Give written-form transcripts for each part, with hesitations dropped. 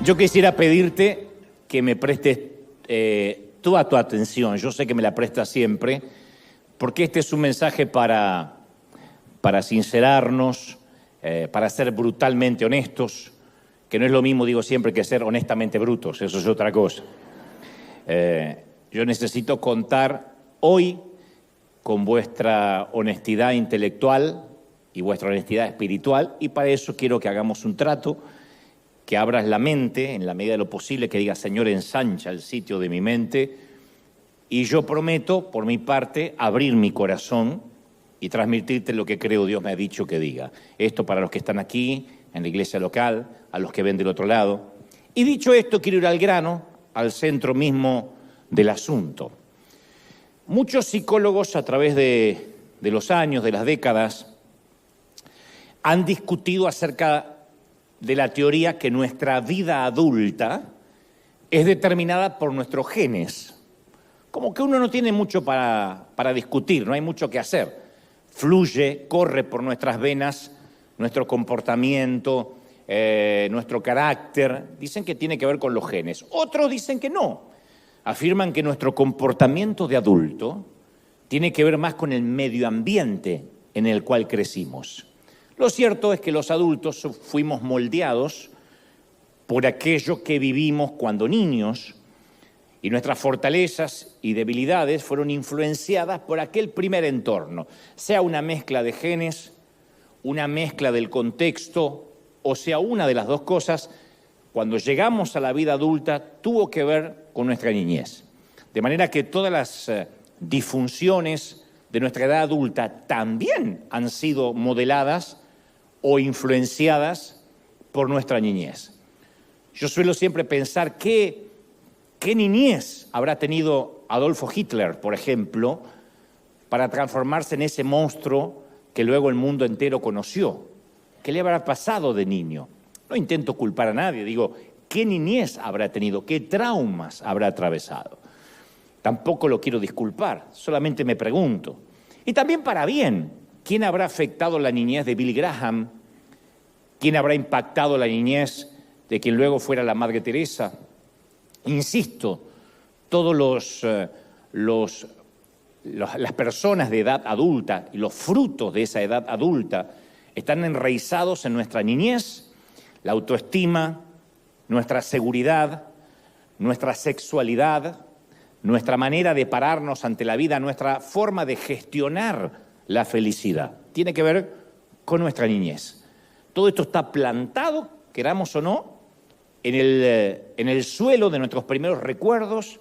Yo quisiera pedirte que me prestes toda tu atención. Yo sé que me la prestas siempre, porque este es un mensaje para sincerarnos, para ser brutalmente honestos, que no es lo mismo, digo siempre, que ser honestamente brutos. Eso es otra cosa. Yo necesito contar hoy con vuestra honestidad intelectual y vuestra honestidad espiritual, y para eso quiero que hagamos un trato, que abras la mente en la medida de lo posible, que digas, Señor, ensancha el sitio de mi mente, y yo prometo, por mi parte, abrir mi corazón y transmitirte lo que creo Dios me ha dicho que diga. Esto para los que están aquí, en la iglesia local, a los que ven del otro lado. Y dicho esto, quiero ir al grano, al centro mismo del asunto. Muchos psicólogos a través de los años, de las décadas, han discutido acerca de la teoría que nuestra vida adulta es determinada por nuestros genes. Como que uno no tiene mucho para discutir, no hay mucho que hacer. Fluye, corre por nuestras venas nuestro comportamiento, nuestro carácter. Dicen que tiene que ver con los genes. Otros dicen que no. Afirman que nuestro comportamiento de adulto tiene que ver más con el medio ambiente en el cual crecimos. Lo cierto es que los adultos fuimos moldeados por aquello que vivimos cuando niños, y nuestras fortalezas y debilidades fueron influenciadas por aquel primer entorno, sea una mezcla de genes, una mezcla del contexto, o sea una de las dos cosas. Cuando llegamos a la vida adulta tuvo que ver con nuestra niñez. De manera que todas las disfunciones de nuestra edad adulta también han sido modeladas o influenciadas por nuestra niñez. Yo suelo siempre pensar qué niñez habrá tenido Adolfo Hitler, por ejemplo, para transformarse en ese monstruo que luego el mundo entero conoció. ¿Qué le habrá pasado de niño? No intento culpar a nadie, digo, ¿qué niñez habrá tenido? ¿Qué traumas habrá atravesado? Tampoco lo quiero disculpar, solamente me pregunto. Y también para bien, ¿quién habrá afectado la niñez de Billy Graham? ¿Quién habrá impactado la niñez de quien luego fuera la Madre Teresa? Insisto, todos las personas de edad adulta y los frutos de esa edad adulta están enraizados en nuestra niñez, la autoestima, nuestra seguridad, nuestra sexualidad, nuestra manera de pararnos ante la vida, nuestra forma de gestionar la felicidad. Tiene que ver con nuestra niñez. Todo esto está plantado, queramos o no, en el suelo de nuestros primeros recuerdos,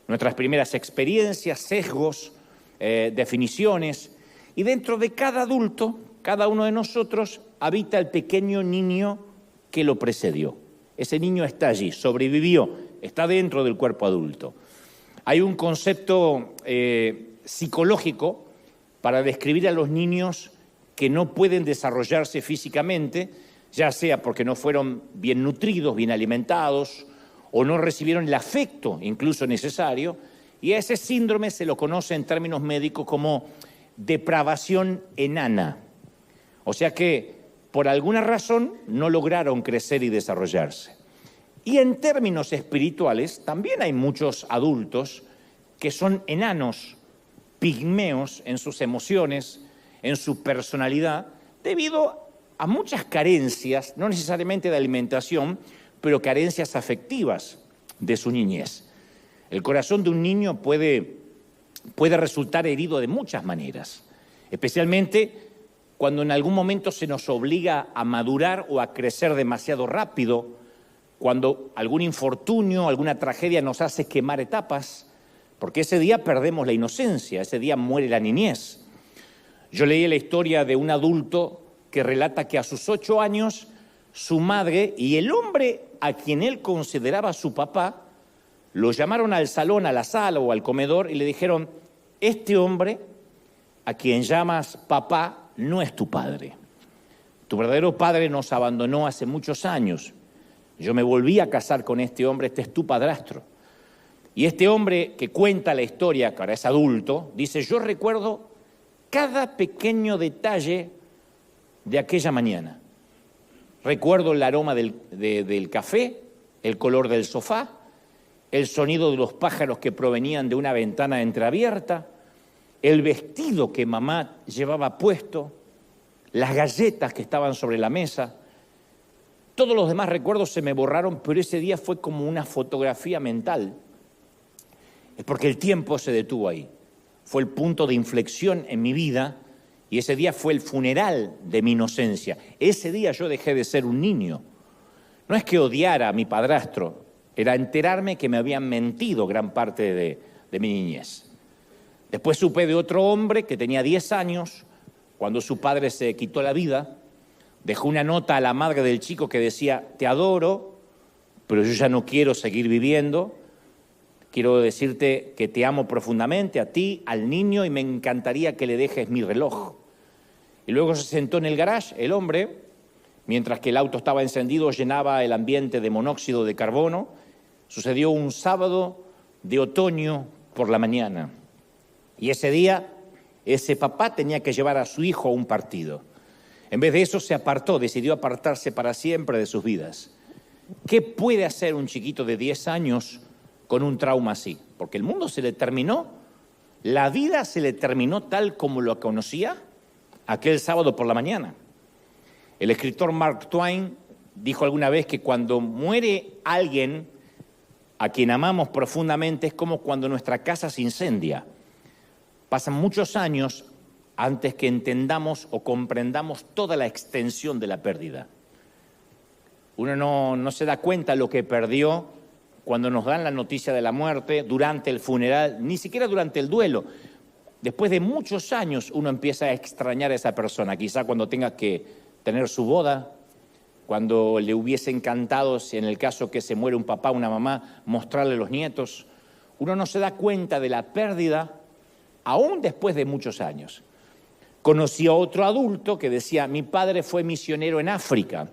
nuestras primeras experiencias, sesgos, definiciones. Y dentro de cada adulto, cada uno de nosotros, habita el pequeño niño que lo precedió. Ese niño está allí, sobrevivió, está dentro del cuerpo adulto. Hay un concepto psicológico para describir a los niños que no pueden desarrollarse físicamente, ya sea porque no fueron bien nutridos, bien alimentados, o no recibieron el afecto incluso necesario, y a ese síndrome se lo conoce en términos médicos como depravación enana. O sea que por alguna razón no lograron crecer y desarrollarse. Y en términos espirituales también hay muchos adultos que son enanos, pigmeos en sus emociones, en su personalidad, debido a muchas carencias, no necesariamente de alimentación, pero carencias afectivas de su niñez. El corazón de un niño puede resultar herido de muchas maneras, especialmente cuando en algún momento se nos obliga a madurar o a crecer demasiado rápido, cuando algún infortunio, alguna tragedia nos hace quemar etapas, porque ese día perdemos la inocencia, ese día muere la niñez. Yo leí la historia de un adulto que relata que a sus 8 años su madre y el hombre a quien él consideraba su papá lo llamaron al salón, a la sala o al comedor y le dijeron: este hombre a quien llamas papá no es tu padre. Tu verdadero padre nos abandonó hace muchos años. Yo me volví a casar con este hombre, este es tu padrastro. Y este hombre que cuenta la historia, que ahora es adulto, dice: yo recuerdo cada pequeño detalle de aquella mañana. Recuerdo el aroma del café, el color del sofá, el sonido de los pájaros que provenían de una ventana entreabierta, el vestido que mamá llevaba puesto, las galletas que estaban sobre la mesa. Todos los demás recuerdos se me borraron, pero ese día fue como una fotografía mental. Es porque el tiempo se detuvo ahí. Fue el punto de inflexión en mi vida y ese día fue el funeral de mi inocencia. Ese día yo dejé de ser un niño. No es que odiara a mi padrastro, era enterarme que me habían mentido gran parte de mi niñez. Después supe de otro hombre que tenía 10 años, cuando su padre se quitó la vida, dejó una nota a la madre del chico que decía: te adoro, pero yo ya no quiero seguir viviendo. Quiero decirte que te amo profundamente, a ti, al niño, y me encantaría que le dejes mi reloj. Y luego se sentó en el garage, el hombre, mientras que el auto estaba encendido, llenaba el ambiente de monóxido de carbono. Sucedió un sábado de otoño por la mañana. Y ese día, ese papá tenía que llevar a su hijo a un partido. En vez de eso se apartó, decidió apartarse para siempre de sus vidas. ¿Qué puede hacer un chiquito de 10 años con un trauma así? Porque el mundo se le terminó, la vida se le terminó tal como lo conocía aquel sábado por la mañana. El escritor Mark Twain dijo alguna vez que cuando muere alguien a quien amamos profundamente es como cuando nuestra casa se incendia. Pasan muchos años antes que entendamos o comprendamos toda la extensión de la pérdida. Uno no se da cuenta lo que perdió cuando nos dan la noticia de la muerte, durante el funeral, ni siquiera durante el duelo. Después de muchos años uno empieza a extrañar a esa persona, quizá cuando tenga que tener su boda, cuando le hubiese encantado, si en el caso que se muere un papá o una mamá, mostrarle a los nietos. Uno no se da cuenta de la pérdida aún después de muchos años. Conocí a otro adulto que decía: mi padre fue misionero en África,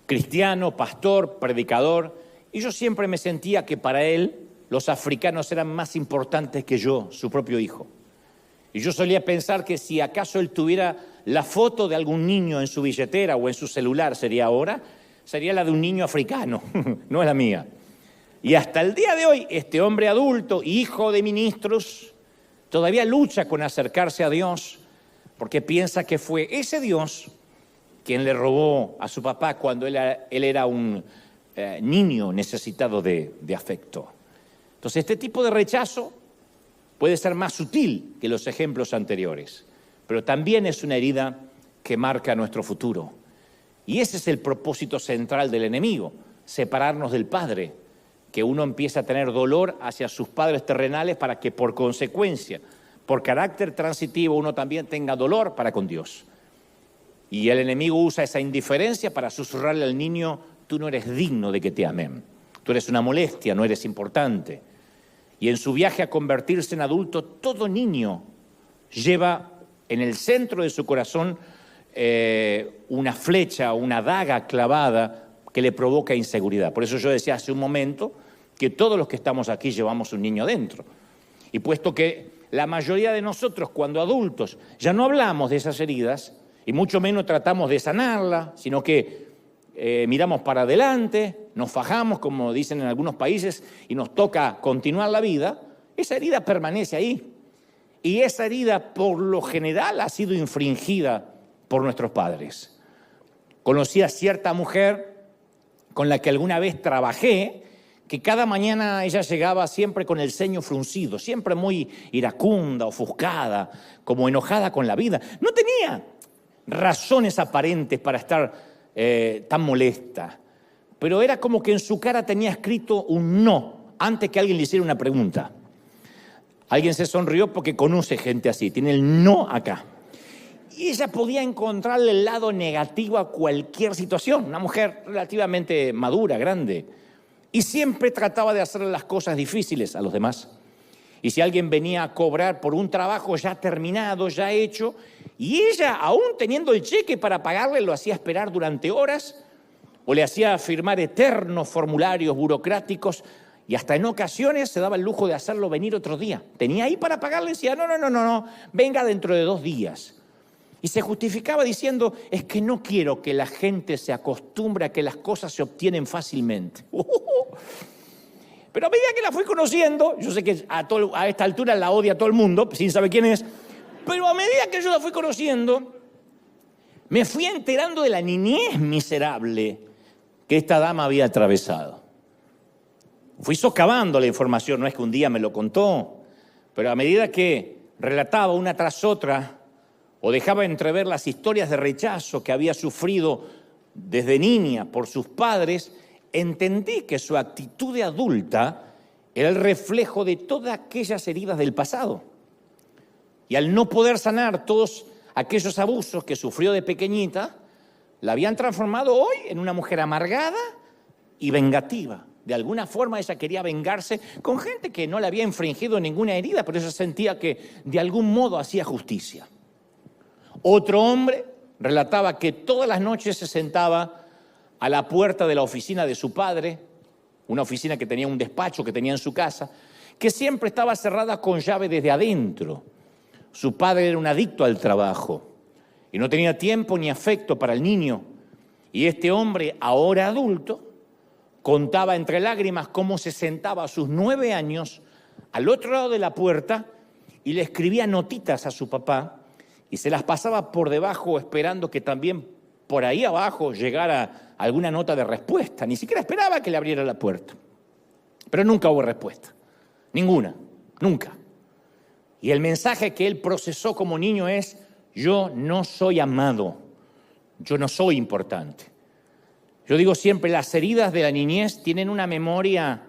cristiano, pastor, predicador, y yo siempre me sentía que para él los africanos eran más importantes que yo, su propio hijo. Y yo solía pensar que si acaso él tuviera la foto de algún niño en su billetera o en su celular, sería la de un niño africano, no es la mía. Y hasta el día de hoy, este hombre adulto, hijo de ministros, todavía lucha con acercarse a Dios porque piensa que fue ese Dios quien le robó a su papá cuando él era un niño necesitado de afecto. Entonces, este tipo de rechazo puede ser más sutil que los ejemplos anteriores, pero también es una herida que marca nuestro futuro. Y ese es el propósito central del enemigo, separarnos del Padre, que uno empieza a tener dolor hacia sus padres terrenales para que por consecuencia, por carácter transitivo, uno también tenga dolor para con Dios. Y el enemigo usa esa indiferencia para susurrarle al niño: tú no eres digno de que te amen, tú eres una molestia, no eres importante. Y en su viaje a convertirse en adulto, todo niño lleva en el centro de su corazón una flecha, una daga clavada que le provoca inseguridad. Por eso yo decía hace un momento que todos los que estamos aquí llevamos un niño dentro. Y puesto que la mayoría de nosotros, cuando adultos, ya no hablamos de esas heridas, y mucho menos tratamos de sanarla, sino que miramos para adelante, nos fajamos, como dicen en algunos países, y nos toca continuar la vida, esa herida permanece ahí. Y esa herida, por lo general, ha sido infringida por nuestros padres. Conocí a cierta mujer con la que alguna vez trabajé, que cada mañana ella llegaba siempre con el ceño fruncido, siempre muy iracunda, ofuscada, como enojada con la vida. No tenía razones aparentes para estar tan molesta, pero era como que en su cara tenía escrito un no antes que alguien le hiciera una pregunta. Alguien se sonrió porque conoce gente así, tiene el no acá. Y ella podía encontrarle el lado negativo a cualquier situación, una mujer relativamente madura, grande, y siempre trataba de hacerle las cosas difíciles a los demás. Y si alguien venía a cobrar por un trabajo ya terminado, ya hecho, y ella, aún teniendo el cheque para pagarle, lo hacía esperar durante horas, o le hacía firmar eternos formularios burocráticos, y hasta en ocasiones se daba el lujo de hacerlo venir otro día. Tenía ahí para pagarle y decía: no, venga dentro de 2 días. Y se justificaba diciendo, es que no quiero que la gente se acostumbre a que las cosas se obtienen fácilmente. Pero a medida que la fui conociendo, yo sé que a esta altura la odia todo el mundo, sin saber quién es, pero a medida que yo la fui conociendo, me fui enterando de la niñez miserable que esta dama había atravesado. Fui socavando la información, no es que un día me lo contó, pero a medida que relataba una tras otra o dejaba entrever las historias de rechazo que había sufrido desde niña por sus padres, entendí que su actitud de adulta era el reflejo de todas aquellas heridas del pasado. Y al no poder sanar todos aquellos abusos que sufrió de pequeñita, la habían transformado hoy en una mujer amargada y vengativa. De alguna forma ella quería vengarse con gente que no le había infringido ninguna herida, pero ella sentía que de algún modo hacía justicia. Otro hombre relataba que todas las noches se sentaba a la puerta de la oficina de su padre, una oficina que tenía un despacho que tenía en su casa, que siempre estaba cerrada con llave desde adentro. Su padre era un adicto al trabajo y no tenía tiempo ni afecto para el niño. Y este hombre, ahora adulto, contaba entre lágrimas cómo se sentaba a sus 9 años al otro lado de la puerta y le escribía notitas a su papá y se las pasaba por debajo esperando que también por ahí abajo llegara alguna nota de respuesta. Ni siquiera esperaba que le abriera la puerta. Pero nunca hubo respuesta. Ninguna. Nunca. Y el mensaje que él procesó como niño es: yo no soy amado. Yo no soy importante. Yo digo siempre, las heridas de la niñez tienen una memoria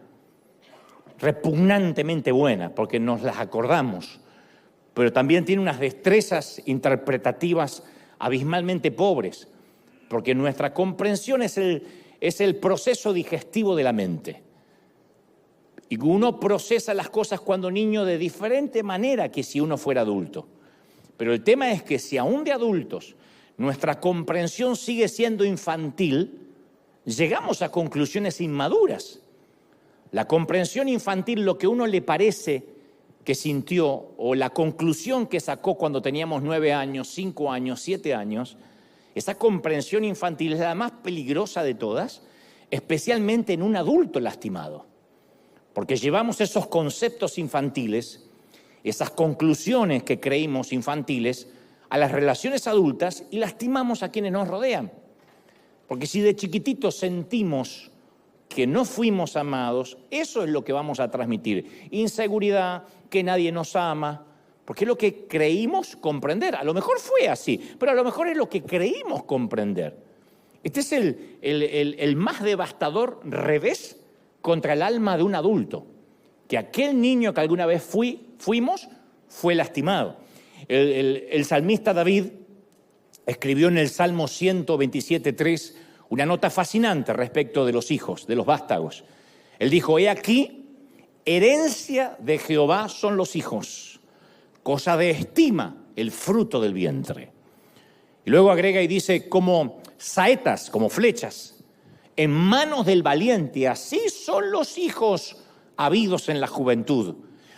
repugnantemente buena, porque nos las acordamos, pero también tiene unas destrezas interpretativas abismalmente pobres, porque nuestra comprensión es el proceso digestivo de la mente. Y uno procesa las cosas cuando niño de diferente manera que si uno fuera adulto. Pero el tema es que si aún de adultos nuestra comprensión sigue siendo infantil, llegamos a conclusiones inmaduras. La comprensión infantil, lo que uno le parece que sintió, o la conclusión que sacó cuando teníamos 9 años, 5 años, 7 años, esa comprensión infantil es la más peligrosa de todas, especialmente en un adulto lastimado. Porque llevamos esos conceptos infantiles, esas conclusiones que creímos infantiles, a las relaciones adultas y lastimamos a quienes nos rodean. Porque si de chiquititos sentimos que no fuimos amados, eso es lo que vamos a transmitir. Inseguridad, que nadie nos ama, porque es lo que creímos comprender. A lo mejor fue así, pero a lo mejor es lo que creímos comprender. Este es el más devastador revés contra el alma de un adulto, que aquel niño que alguna vez fuimos fue lastimado. El salmista David escribió en el Salmo 127:3 una nota fascinante respecto de los hijos, de los vástagos. Él dijo: he aquí, herencia de Jehová son los hijos, cosa de estima el fruto del vientre. Y luego agrega y dice: como saetas, como flechas, en manos del valiente, así son los hijos habidos en la juventud.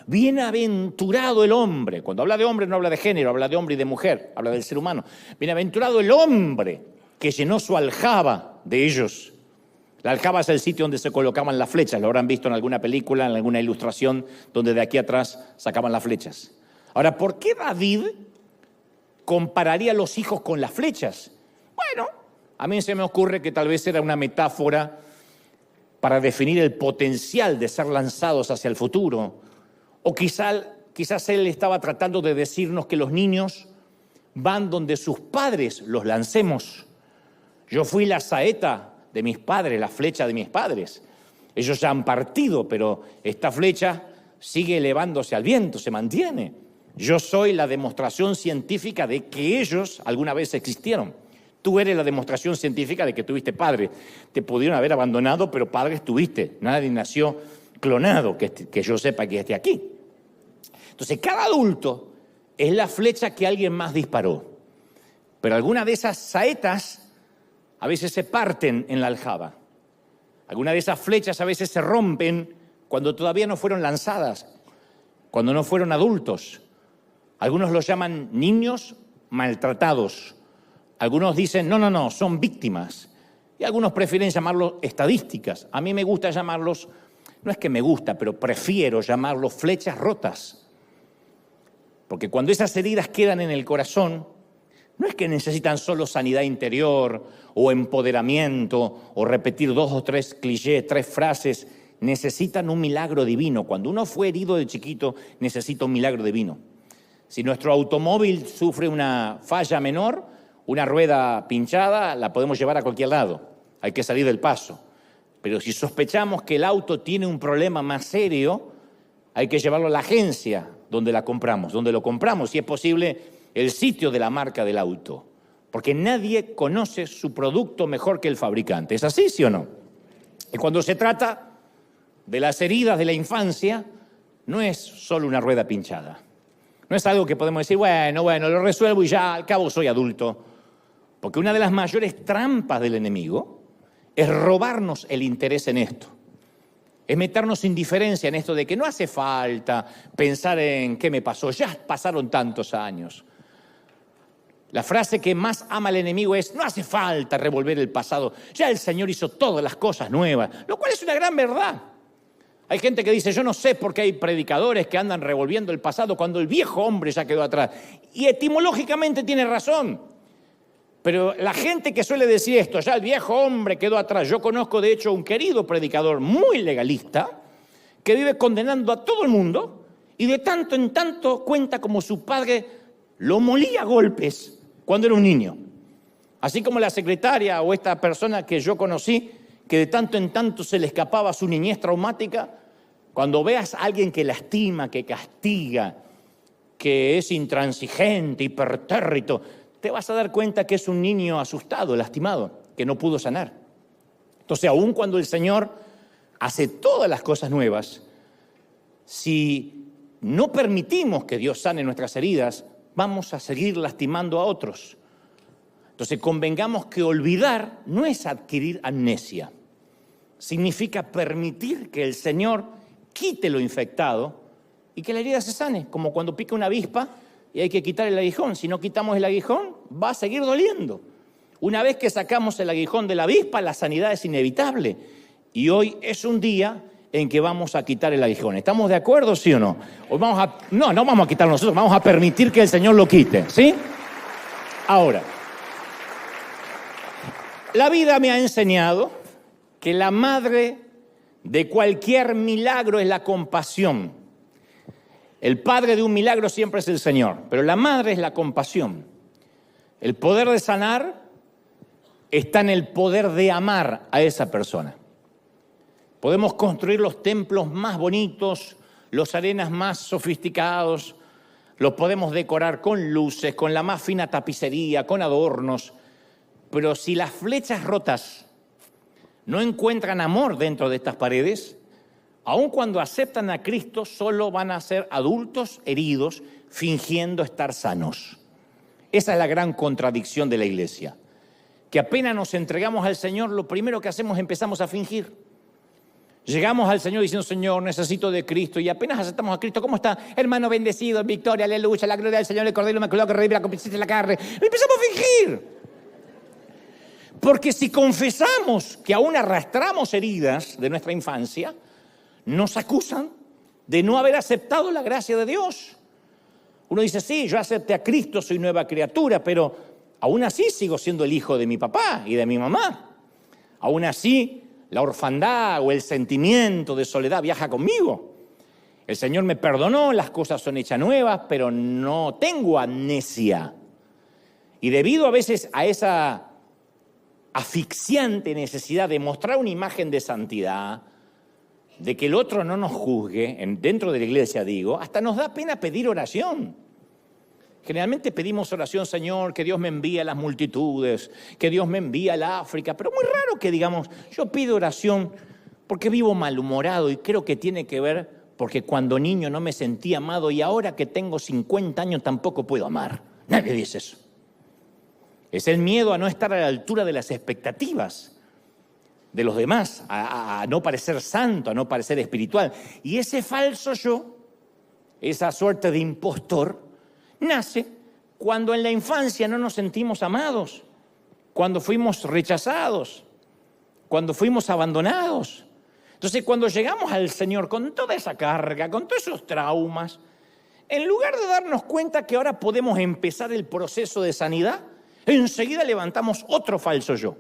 Bienaventurado el hombre. Cuando habla de hombre no habla de género, habla de hombre y de mujer, habla del ser humano. Bienaventurado el hombre que llenó su aljaba de ellos. La aljaba es el sitio donde se colocaban las flechas. Lo habrán visto en alguna película, en alguna ilustración, donde de aquí atrás sacaban las flechas. Ahora, ¿por qué David compararía a los hijos con las flechas? Bueno, a mí se me ocurre que tal vez era una metáfora para definir el potencial de ser lanzados hacia el futuro. O quizás él estaba tratando de decirnos que los niños van donde sus padres los lancemos. Yo fui la saeta de mis padres, la flecha de mis padres. Ellos ya han partido, pero esta flecha sigue elevándose al viento, se mantiene. Yo soy la demostración científica de que ellos alguna vez existieron. Tú eres la demostración científica de que tuviste padre. Te pudieron haber abandonado, pero padres tuviste. Nadie nació clonado, que yo sepa que esté aquí. Entonces, cada adulto es la flecha que alguien más disparó. Pero algunas de esas saetas a veces se parten en la aljaba. Algunas de esas flechas a veces se rompen cuando todavía no fueron lanzadas, cuando no fueron adultos. Algunos los llaman niños, maltratados. Algunos dicen, no, son víctimas. Y algunos prefieren llamarlos estadísticas. A mí me gusta llamarlos, no es que me gusta, pero prefiero llamarlos flechas rotas. Porque cuando esas heridas quedan en el corazón, no es que necesitan solo sanidad interior o empoderamiento o repetir 2 o 3 clichés, 3 frases. Necesitan un milagro divino. Cuando uno fue herido de chiquito, necesita un milagro divino. Si nuestro automóvil sufre una falla menor, una rueda pinchada, la podemos llevar a cualquier lado. Hay que salir del paso. Pero si sospechamos que el auto tiene un problema más serio, hay que llevarlo a la agencia donde la compramos, donde lo compramos, si es posible, el sitio de la marca del auto. Porque nadie conoce su producto mejor que el fabricante. ¿Es así, sí o no? Y cuando se trata de las heridas de la infancia, no es solo una rueda pinchada. No es algo que podemos decir, bueno, lo resuelvo y ya al cabo soy adulto. Porque una de las mayores trampas del enemigo es robarnos el interés en esto. Es meternos indiferencia en esto de que no hace falta pensar en qué me pasó, ya pasaron tantos años. La frase que más ama el enemigo es, no hace falta revolver el pasado, ya el Señor hizo todas las cosas nuevas, lo cual es una gran verdad. Hay gente que dice, yo no sé por qué hay predicadores que andan revolviendo el pasado cuando el viejo hombre ya quedó atrás. Y etimológicamente tiene razón. Pero la gente que suele decir esto, ya el viejo hombre quedó atrás. Yo conozco, de hecho, un querido predicador muy legalista que vive condenando a todo el mundo y de tanto en tanto cuenta como su padre lo molía a golpes cuando era un niño. Así como la secretaria o esta persona que yo conocí, que de tanto en tanto se le escapaba su niñez traumática, cuando veas a alguien que lastima, que castiga, que es intransigente, hipertérrito, te vas a dar cuenta que es un niño asustado, lastimado, que no pudo sanar. Entonces, aun cuando el Señor hace todas las cosas nuevas, si no permitimos que Dios sane nuestras heridas, vamos a seguir lastimando a otros. Entonces, convengamos que olvidar no es adquirir amnesia. Significa permitir que el Señor quite lo infectado y que la herida se sane, como cuando pica una avispa y hay que quitar el aguijón. Si no quitamos el aguijón, va a seguir doliendo. Una vez que sacamos el aguijón de la avispa, la sanidad es inevitable. Y hoy es un día en que vamos a quitar el aguijón. ¿Estamos de acuerdo, sí o no? Hoy no vamos a quitarlo nosotros, vamos a permitir que el Señor lo quite, ¿sí? Ahora, la vida me ha enseñado que la madre de cualquier milagro es la compasión. El padre de un milagro siempre es el Señor, pero la madre es la compasión. El poder de sanar está en el poder de amar a esa persona. Podemos construir los templos más bonitos, los arenas más sofisticados, los podemos decorar con luces, con la más fina tapicería, con adornos, pero si las flechas rotas no encuentran amor dentro de estas paredes, aun cuando aceptan a Cristo, solo van a ser adultos heridos fingiendo estar sanos. Esa es la gran contradicción de la iglesia, que apenas nos entregamos al Señor, lo primero que hacemos es empezamos a fingir. Llegamos al Señor diciendo, Señor, necesito de Cristo, y apenas aceptamos a Cristo, ¿cómo está? Hermano bendecido, victoria, aleluya, la gloria del Señor, el Cordero Inmaculado que revive la concupiscencia de la carne. Empezamos a fingir. Porque si confesamos que aún arrastramos heridas de nuestra infancia, nos acusan de no haber aceptado la gracia de Dios. Uno dice, sí, yo acepté a Cristo, soy nueva criatura, pero aún así sigo siendo el hijo de mi papá y de mi mamá. Aún así, la orfandad o el sentimiento de soledad viaja conmigo. El Señor me perdonó, las cosas son hechas nuevas, pero no tengo amnesia. Y debido a veces a esa asfixiante necesidad de mostrar una imagen de santidad, de que el otro no nos juzgue, dentro de la iglesia digo, hasta nos da pena pedir oración. Generalmente pedimos oración, Señor, que Dios me envíe a las multitudes, que Dios me envíe al África, pero muy raro que digamos, yo pido oración porque vivo malhumorado y creo que tiene que ver porque cuando niño no me sentí amado y ahora que tengo 50 años tampoco puedo amar. Nadie dice eso. Es el miedo a no estar a la altura de las expectativas de los demás, a no parecer santo, a no parecer espiritual. Y ese falso yo, esa suerte de impostor, nace Cuando en la infancia no nos sentimos amados, cuando fuimos rechazados, cuando fuimos abandonados. Entonces, cuando llegamos al Señor con toda esa carga, con todos esos traumas, en lugar de darnos cuenta que ahora podemos empezar el proceso de sanidad, enseguida levantamos otro falso yo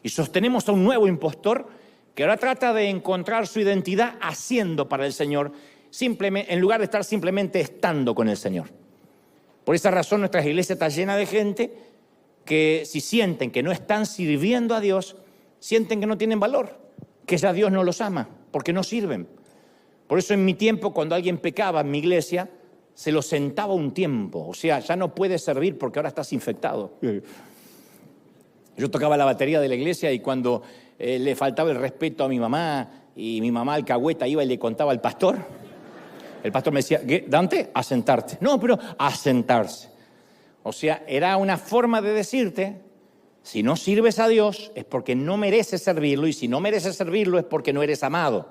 y sostenemos a un nuevo impostor que ahora trata de encontrar su identidad haciendo para el Señor, simplemente, en lugar de estar simplemente estando con el Señor. Por esa razón nuestra iglesia está llena de gente que si sienten que no están sirviendo a Dios, sienten que no tienen valor, que ya Dios no los ama, porque no sirven. Por eso en mi tiempo, cuando alguien pecaba en mi iglesia, se lo sentaba un tiempo. O sea, ya no puedes servir porque ahora estás infectado. Yo tocaba la batería de la iglesia y cuando le faltaba el respeto a mi mamá y mi mamá alcahueta iba y le contaba al pastor, el pastor me decía, ¿qué, Dante? A sentarte. No, pero a sentarse. O sea, era una forma de decirte, si no sirves a Dios es porque no mereces servirlo y si no mereces servirlo es porque no eres amado.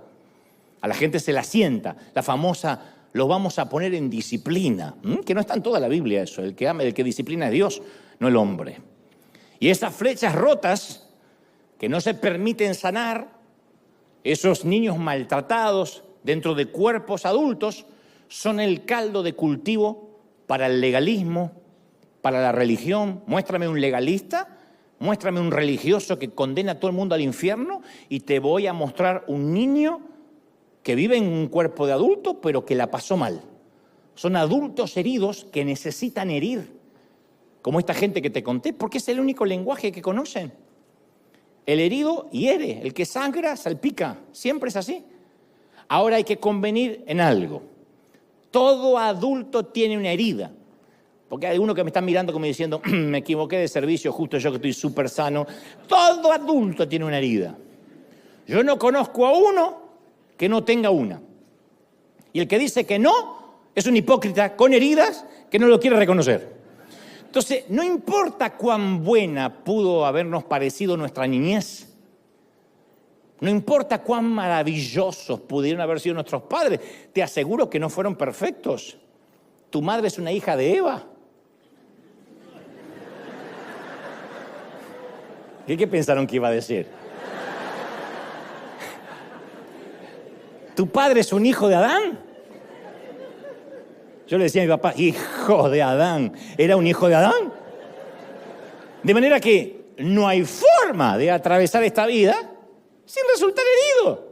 A la gente se la sienta, la famosa, lo vamos a poner en disciplina, que no está en toda la Biblia eso, el que ama, el que disciplina es Dios, no el hombre. Y esas flechas rotas que no se permiten sanar, esos niños maltratados dentro de cuerpos adultos, son el caldo de cultivo para el legalismo, para la religión. Muéstrame un legalista, muéstrame un religioso que condena a todo el mundo al infierno y te voy a mostrar un niño que vive en un cuerpo de adulto, pero que la pasó mal. Son adultos heridos que necesitan herir, como esta gente que te conté, porque es el único lenguaje que conocen. El herido hiere, el que sangra salpica, siempre es así. Ahora hay que convenir en algo. Todo adulto tiene una herida. Porque hay algunos que me están mirando como diciendo, me equivoqué de servicio, justo yo que estoy súper sano. Todo adulto tiene una herida. Yo no conozco a uno que no tenga una. Y el que dice que no, es un hipócrita con heridas que no lo quiere reconocer. Entonces, no importa cuán buena pudo habernos parecido nuestra niñez, no importa cuán maravillosos pudieron haber sido nuestros padres, te aseguro que no fueron perfectos. Tu madre es una hija de Eva. ¿Qué pensaron que iba a decir? ¿Tu padre es un hijo de Adán? Yo le decía a mi papá, hijo de Adán. ¿Era un hijo de Adán? De manera que no hay forma de atravesar esta vida sin resultar herido.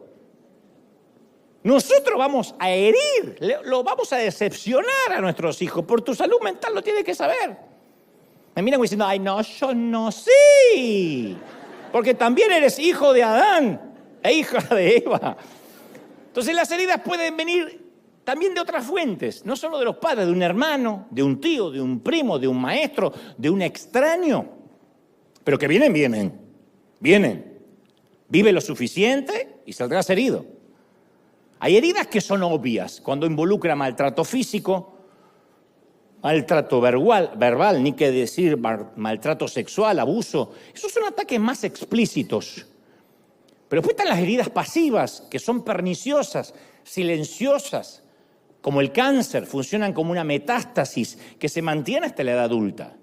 Nosotros vamos a herir, lo vamos a decepcionar a nuestros hijos. Por tu salud mental lo tienes que saber. Me miran diciendo, ay, no, yo no sé. Porque también eres hijo de Adán e hija de Eva. Entonces las heridas pueden venir también de otras fuentes, no solo de los padres, de un hermano, de un tío, de un primo, de un maestro, de un extraño. Pero que vienen. Vive lo suficiente y saldrás herido. Hay heridas que son obvias, cuando involucra maltrato físico, maltrato verbal, ni que decir maltrato sexual, abuso. Esos son ataques más explícitos. Pero después están las heridas pasivas, que son perniciosas, silenciosas, como el cáncer, funcionan como una metástasis que se mantiene hasta la edad adulta.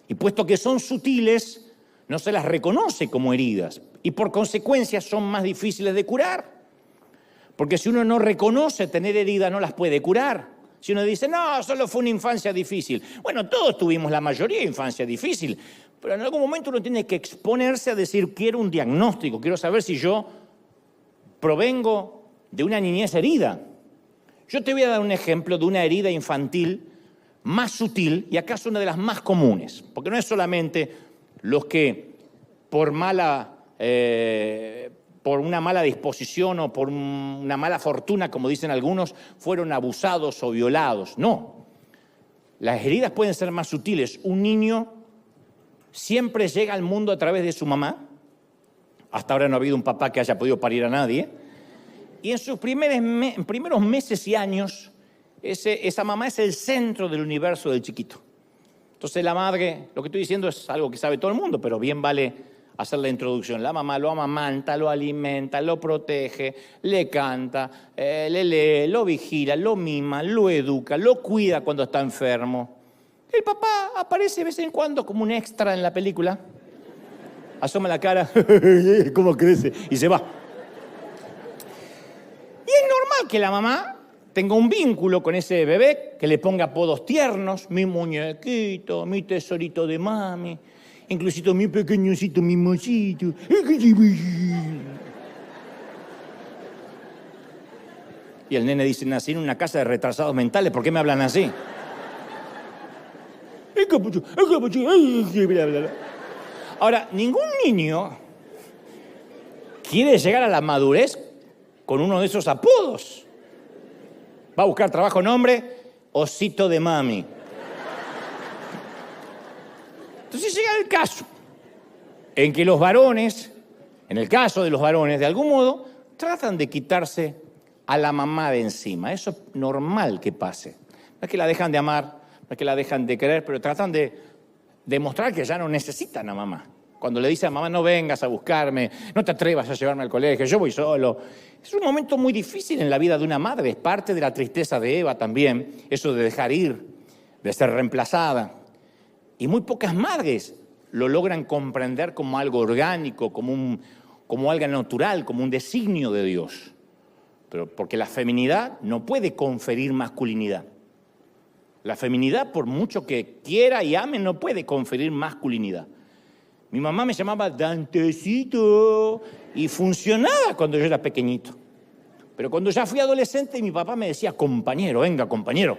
Y puesto que son sutiles, no se las reconoce como heridas y por consecuencia son más difíciles de curar. Porque si uno no reconoce tener heridas, no las puede curar. Si uno dice, no, solo fue una infancia difícil. Bueno, todos tuvimos la mayoría infancia difícil, pero en algún momento uno tiene que exponerse a decir, quiero un diagnóstico, quiero saber si yo provengo de una niñez herida. Yo te voy a dar un ejemplo de una herida infantil más sutil y acaso una de las más comunes, porque no es solamente los que por una mala disposición o por una mala fortuna, como dicen algunos, fueron abusados o violados. No, las heridas pueden ser más sutiles. Un niño siempre llega al mundo a través de su mamá. Hasta ahora no ha habido un papá que haya podido parir a nadie. Y en sus primeros meses y años, esa mamá es el centro del universo del chiquito. Entonces la madre, lo que estoy diciendo es algo que sabe todo el mundo, pero bien vale hacer la introducción. La mamá lo amamanta, lo alimenta, lo protege, le canta, le lee, lo vigila, lo mima, lo educa, lo cuida cuando está enfermo. El papá aparece de vez en cuando como un extra en la película. Asoma la cara, cómo crece, y se va. Y es normal que la mamá tenga un vínculo con ese bebé, que le ponga apodos tiernos, mi muñequito, mi tesorito de mami, incluso mi pequeñocito, mi mocito. Y el nene dice, nací en una casa de retrasados mentales, ¿por qué me hablan así? Ahora, ningún niño quiere llegar a la madurez con uno de esos apodos. Va a buscar trabajo, nombre, osito de mami. Entonces llega el caso en que los varones, en el caso de los varones, de algún modo, tratan de quitarse a la mamá de encima. Eso es normal que pase. No es que la dejan de amar, no es que la dejan de querer, pero tratan de demostrar que ya no necesitan a mamá. Cuando le dice a mamá, no vengas a buscarme, no te atrevas a llevarme al colegio, yo voy solo. Es un momento muy difícil en la vida de una madre. Es parte de la tristeza de Eva también, eso de dejar ir, de ser reemplazada. Y muy pocas madres lo logran comprender como algo orgánico, como algo natural, como un designio de Dios. Pero porque la feminidad no puede conferir masculinidad. La feminidad, por mucho que quiera y ame, no puede conferir masculinidad. Mi mamá me llamaba Dantecito y funcionaba cuando yo era pequeñito. Pero cuando ya fui adolescente, mi papá me decía, compañero, venga, compañero.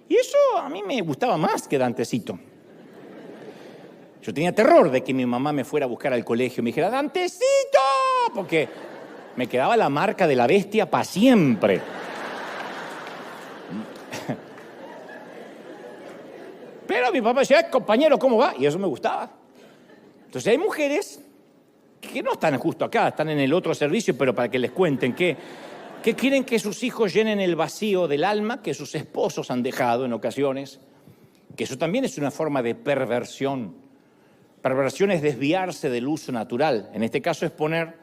Y eso a mí me gustaba más que Dantecito. Yo tenía terror de que mi mamá me fuera a buscar al colegio y me dijera, ¡Dantecito! Porque me quedaba la marca de la bestia para siempre. Pero mi papá decía, compañero, ¿cómo va? Y eso me gustaba. Entonces hay mujeres que no están justo acá, están en el otro servicio, pero para que les cuenten que quieren que sus hijos llenen el vacío del alma que sus esposos han dejado en ocasiones, que eso también es una forma de perversión. Perversión es desviarse del uso natural. En este caso es poner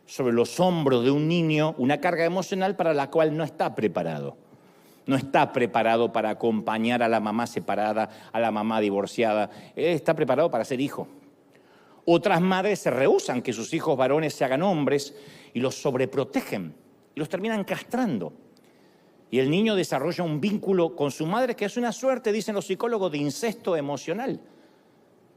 sobre los hombros de un niño una carga emocional para la cual no está preparado. No está preparado para acompañar a la mamá separada, a la mamá divorciada. Él está preparado para ser hijo. Otras madres se rehúsan que sus hijos varones se hagan hombres y los sobreprotegen y los terminan castrando. Y el niño desarrolla un vínculo con su madre que es una suerte, dicen los psicólogos, de incesto emocional.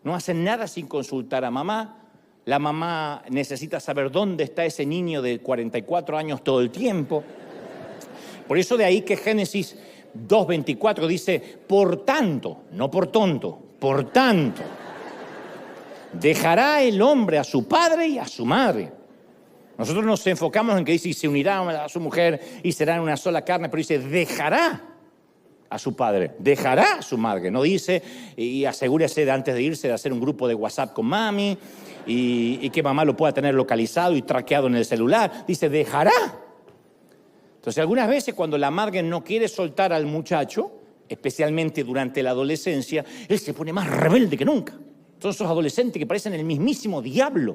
No hacen nada sin consultar a mamá. La mamá necesita saber dónde está ese niño de 44 años todo el tiempo. Por eso de ahí que Génesis 2:24 dice, por tanto, no por tonto, por tanto, dejará el hombre a su padre y a su madre. Nosotros nos enfocamos en que dice, y se unirá a su mujer y serán una sola carne, pero dice, dejará a su padre, dejará a su madre. No dice, y asegúrese de antes de irse de hacer un grupo de WhatsApp con mami y que mamá lo pueda tener localizado y traqueado en el celular. Dice, dejará. Entonces, algunas veces cuando la madre no quiere soltar al muchacho, especialmente durante la adolescencia, él se pone más rebelde que nunca. Son esos adolescentes que parecen el mismísimo diablo.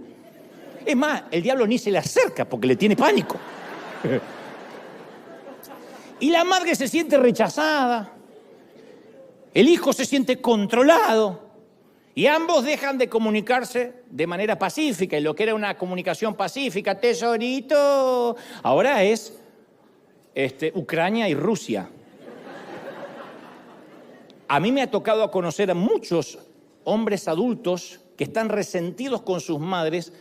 Es más, el diablo ni se le acerca porque le tiene pánico. Y la madre se siente rechazada, el hijo se siente controlado y ambos dejan de comunicarse de manera pacífica. Y lo que era una comunicación pacífica, tesorito, ahora es Ucrania y Rusia. A mí me ha tocado conocer a muchos hombres adultos que están resentidos con sus madres,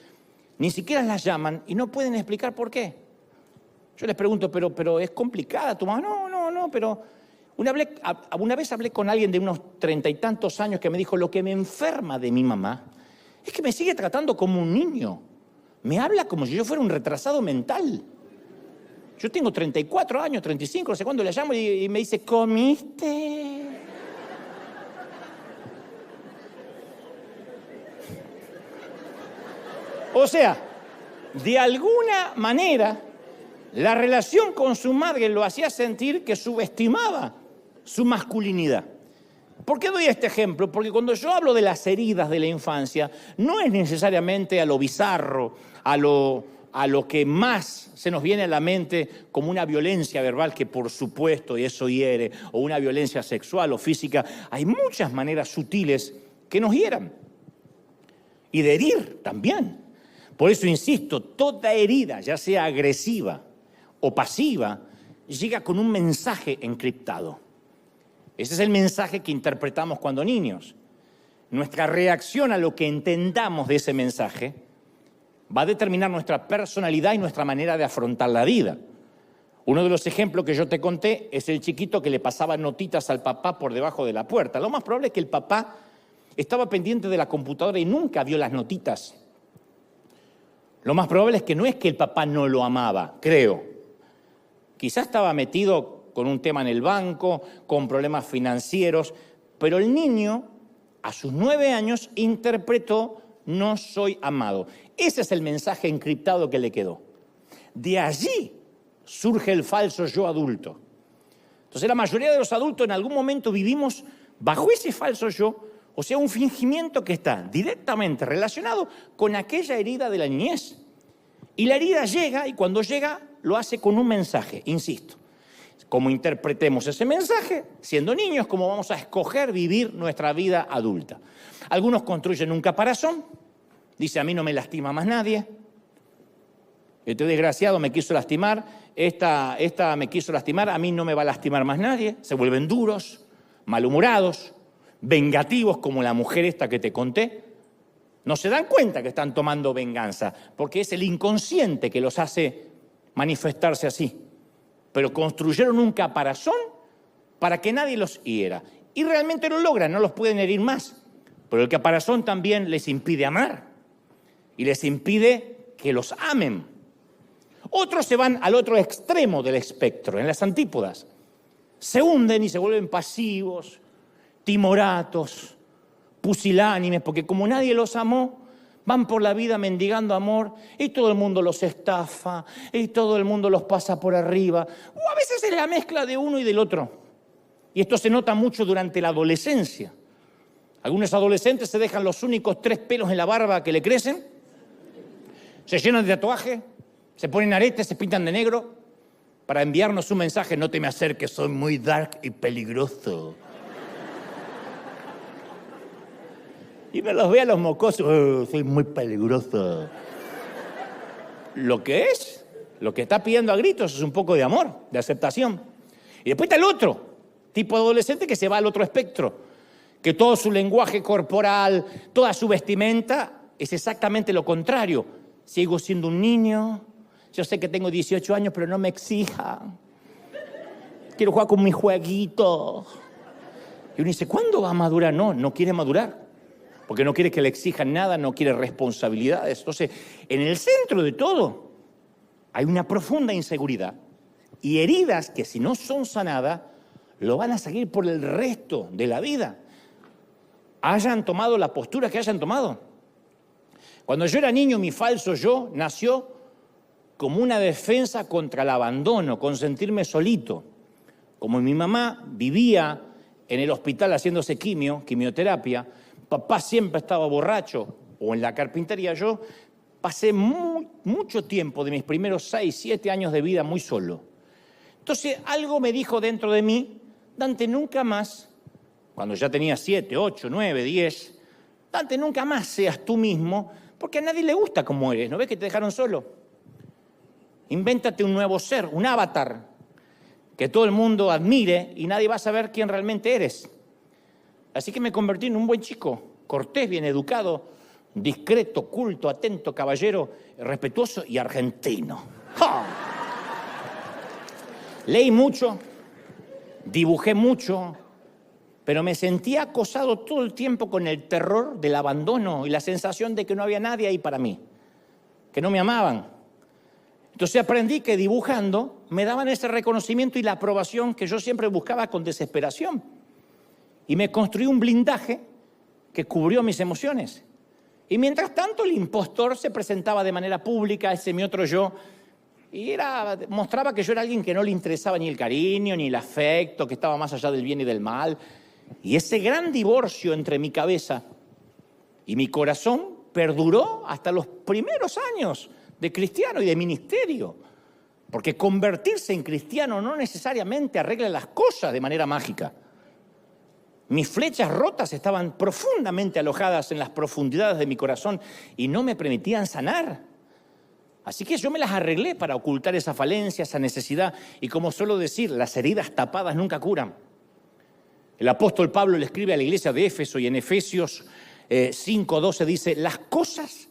ni siquiera las llaman y no pueden explicar por qué. Yo les pregunto, pero es complicada tu mamá. No, pero una vez hablé con alguien de unos 30 y tantos años que me dijo, lo que me enferma de mi mamá es que me sigue tratando como un niño. Me habla como si yo fuera un retrasado mental. Yo tengo 34 años, 35, no sé cuándo, le llamo y me dice, ¿comiste? O sea, de alguna manera, la relación con su madre lo hacía sentir que subestimaba su masculinidad. ¿Por qué doy este ejemplo? Porque cuando yo hablo de las heridas de la infancia, no es necesariamente a lo bizarro, a lo a lo que más se nos viene a la mente como una violencia verbal, que por supuesto y eso hiere, o una violencia sexual o física, hay muchas maneras sutiles que nos hieran. Y de herir también. Por eso insisto, toda herida, ya sea agresiva o pasiva, llega con un mensaje encriptado. Ese es el mensaje que interpretamos cuando niños. Nuestra reacción a lo que entendamos de ese mensaje va a determinar nuestra personalidad y nuestra manera de afrontar la vida. Uno de los ejemplos que yo te conté es el chiquito que le pasaba notitas al papá por debajo de la puerta. Lo más probable es que el papá estaba pendiente de la computadora y nunca vio las notitas. Lo más probable es que no es que el papá no lo amaba, creo. Quizás estaba metido con un tema en el banco, con problemas financieros, pero el niño, a sus 9 años, interpretó: no soy amado. Ese es el mensaje encriptado que le quedó. De allí surge el falso yo adulto. Entonces la mayoría de los adultos en algún momento vivimos bajo ese falso yo, o sea, un fingimiento que está directamente relacionado con aquella herida de la niñez. Y la herida llega, y cuando llega lo hace con un mensaje, insisto. Como interpretemos ese mensaje, siendo niños, como vamos a escoger vivir nuestra vida adulta. Algunos construyen un caparazón, dice: a mí no me lastima más nadie, este desgraciado me quiso lastimar, esta me quiso lastimar, a mí no me va a lastimar más nadie. Se vuelven duros, malhumorados, vengativos, como la mujer esta que te conté. No se dan cuenta que están tomando venganza, porque es el inconsciente que los hace manifestarse así. Pero construyeron un caparazón para que nadie los hiera. Y realmente lo logran, no los pueden herir más. Pero el caparazón también les impide amar y les impide que los amen. Otros se van al otro extremo del espectro, en las antípodas. Se hunden y se vuelven pasivos, timoratos, pusilánimes, porque como nadie los amó, van por la vida mendigando amor y todo el mundo los estafa y todo el mundo los pasa por arriba. O a veces es la mezcla de uno y del otro. Y esto se nota mucho durante la adolescencia. Algunos adolescentes se dejan los únicos 3 pelos en la barba que le crecen, se llenan de tatuaje, se ponen aretes, se pintan de negro para enviarnos un mensaje: no te me acerques, soy muy dark y peligroso. Y me los ve a los mocosos: oh, soy muy peligroso. Lo que está pidiendo a gritos es un poco de amor, de aceptación. Y después está el otro tipo de adolescente que se va al otro espectro, que todo su lenguaje corporal, toda su vestimenta es exactamente lo contrario. Sigo siendo un niño, yo sé que tengo 18 años, pero no me exija. Quiero jugar con mis jueguitos. Y uno dice: ¿cuándo va a madurar? No quiere madurar. Porque no quiere que le exijan nada, no quiere responsabilidades. Entonces, en el centro de todo hay una profunda inseguridad y heridas que, si no son sanadas, lo van a seguir por el resto de la vida. Hayan tomado la postura que hayan tomado. Cuando yo era niño, mi falso yo nació como una defensa contra el abandono, con sentirme solito. Como mi mamá vivía en el hospital haciéndose quimioterapia, papá siempre estaba borracho o en la carpintería, yo pasé mucho tiempo de mis primeros 6, 7 años de vida muy solo. Entonces algo me dijo dentro de mí: Dante, nunca más, cuando ya tenía 7, 8, 9, 10, Dante, nunca más seas tú mismo, porque a nadie le gusta como eres, ¿no ves que te dejaron solo? Invéntate un nuevo ser, un avatar, que todo el mundo admire y nadie va a saber quién realmente eres. Así que me convertí en un buen chico, cortés, bien educado, discreto, culto, atento, caballero, respetuoso y argentino. ¡Ja! Leí mucho, dibujé mucho, pero me sentía acosado todo el tiempo con el terror del abandono y la sensación de que no había nadie ahí para mí, que no me amaban. Entonces aprendí que dibujando me daban ese reconocimiento y la aprobación que yo siempre buscaba con desesperación. Y me construí un blindaje que cubrió mis emociones. Y mientras tanto el impostor se presentaba de manera pública, ese mi otro yo, y mostraba que yo era alguien que no le interesaba ni el cariño, ni el afecto, que estaba más allá del bien y del mal. Y ese gran divorcio entre mi cabeza y mi corazón perduró hasta los primeros años de cristiano y de ministerio. Porque convertirse en cristiano no necesariamente arregla las cosas de manera mágica. Mis flechas rotas estaban profundamente alojadas en las profundidades de mi corazón y no me permitían sanar. Así que yo me las arreglé para ocultar esa falencia, esa necesidad. Y como suelo decir, las heridas tapadas nunca curan. El apóstol Pablo le escribe a la iglesia de Éfeso y en Efesios 5:12 dice: las cosas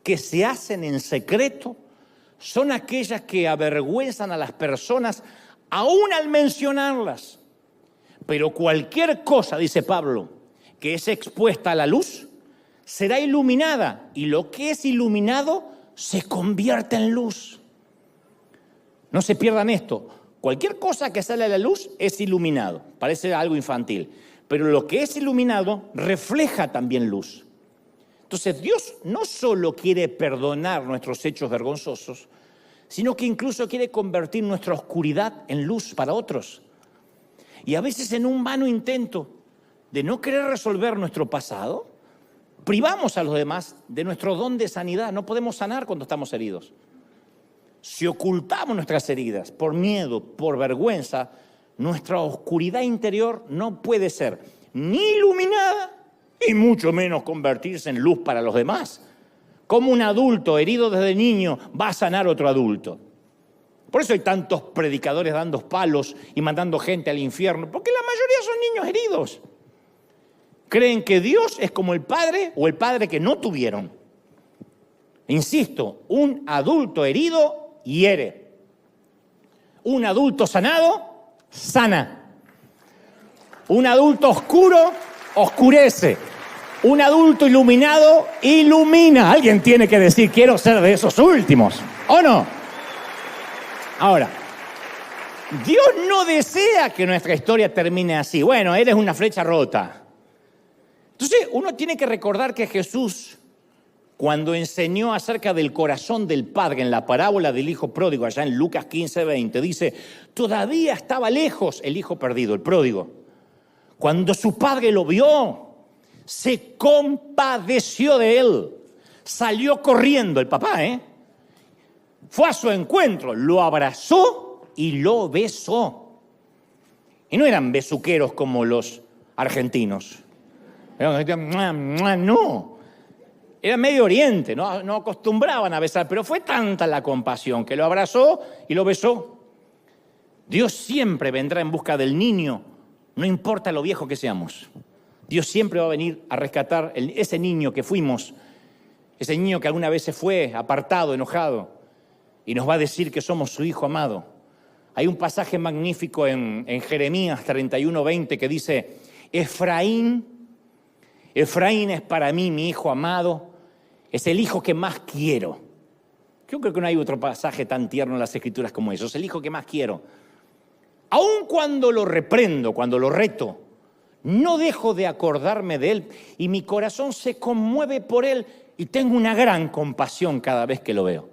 que se hacen en secreto son aquellas que avergüenzan a las personas aún al mencionarlas. Pero cualquier cosa, dice Pablo, que es expuesta a la luz, será iluminada, y lo que es iluminado se convierte en luz. No se pierdan esto. Cualquier cosa que sale a la luz es iluminado. Parece algo infantil. Pero lo que es iluminado refleja también luz. Entonces Dios no solo quiere perdonar nuestros hechos vergonzosos, sino que incluso quiere convertir nuestra oscuridad en luz para otros. Y a veces en un vano intento de no querer resolver nuestro pasado, privamos a los demás de nuestro don de sanidad. No podemos sanar cuando estamos heridos. Si ocultamos nuestras heridas por miedo, por vergüenza, nuestra oscuridad interior no puede ser ni iluminada y mucho menos convertirse en luz para los demás. ¿Cómo un adulto herido desde niño va a sanar a otro adulto? Por eso hay tantos predicadores dando palos y mandando gente al infierno, porque la mayoría son niños heridos. Creen que Dios es como el padre o el padre que no tuvieron. Insisto, un adulto herido hiere. Un adulto sanado, sana. Un adulto oscuro, oscurece. Un adulto iluminado, ilumina. Alguien tiene que decir, quiero ser de esos últimos, ¿o no? Ahora, Dios no desea que nuestra historia termine así. Bueno, eres una flecha rota. Entonces, uno tiene que recordar que Jesús, cuando enseñó acerca del corazón del Padre en la parábola del Hijo Pródigo, allá en Lucas 15:20, dice, todavía estaba lejos el Hijo perdido, el pródigo. Cuando su padre lo vio, se compadeció de él. Salió corriendo el papá, fue a su encuentro, lo abrazó y lo besó. Y no eran besuqueros como los argentinos. No. Era Medio Oriente, no acostumbraban a besar, pero fue tanta la compasión que lo abrazó y lo besó. Dios siempre vendrá en busca del niño, no importa lo viejo que seamos. Dios siempre va a venir a rescatar ese niño que fuimos, ese niño que alguna vez se fue apartado, enojado, y nos va a decir que somos su hijo amado. Hay un pasaje magnífico en Jeremías 31:20 que dice, Efraín es para mí mi hijo amado, es el hijo que más quiero. Yo creo que no hay otro pasaje tan tierno en las Escrituras como eso, es el hijo que más quiero. Aun cuando lo reprendo, cuando lo reto, no dejo de acordarme de él y mi corazón se conmueve por él y tengo una gran compasión cada vez que lo veo.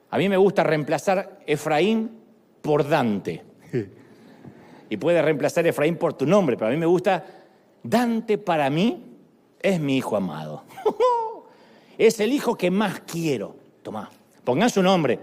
A mí me gusta reemplazar Efraín por Dante. Y puede reemplazar Efraín por tu nombre, pero a mí me gusta Dante. Para mí es mi hijo amado. Es el hijo que más quiero. Tomá, pongan su nombre.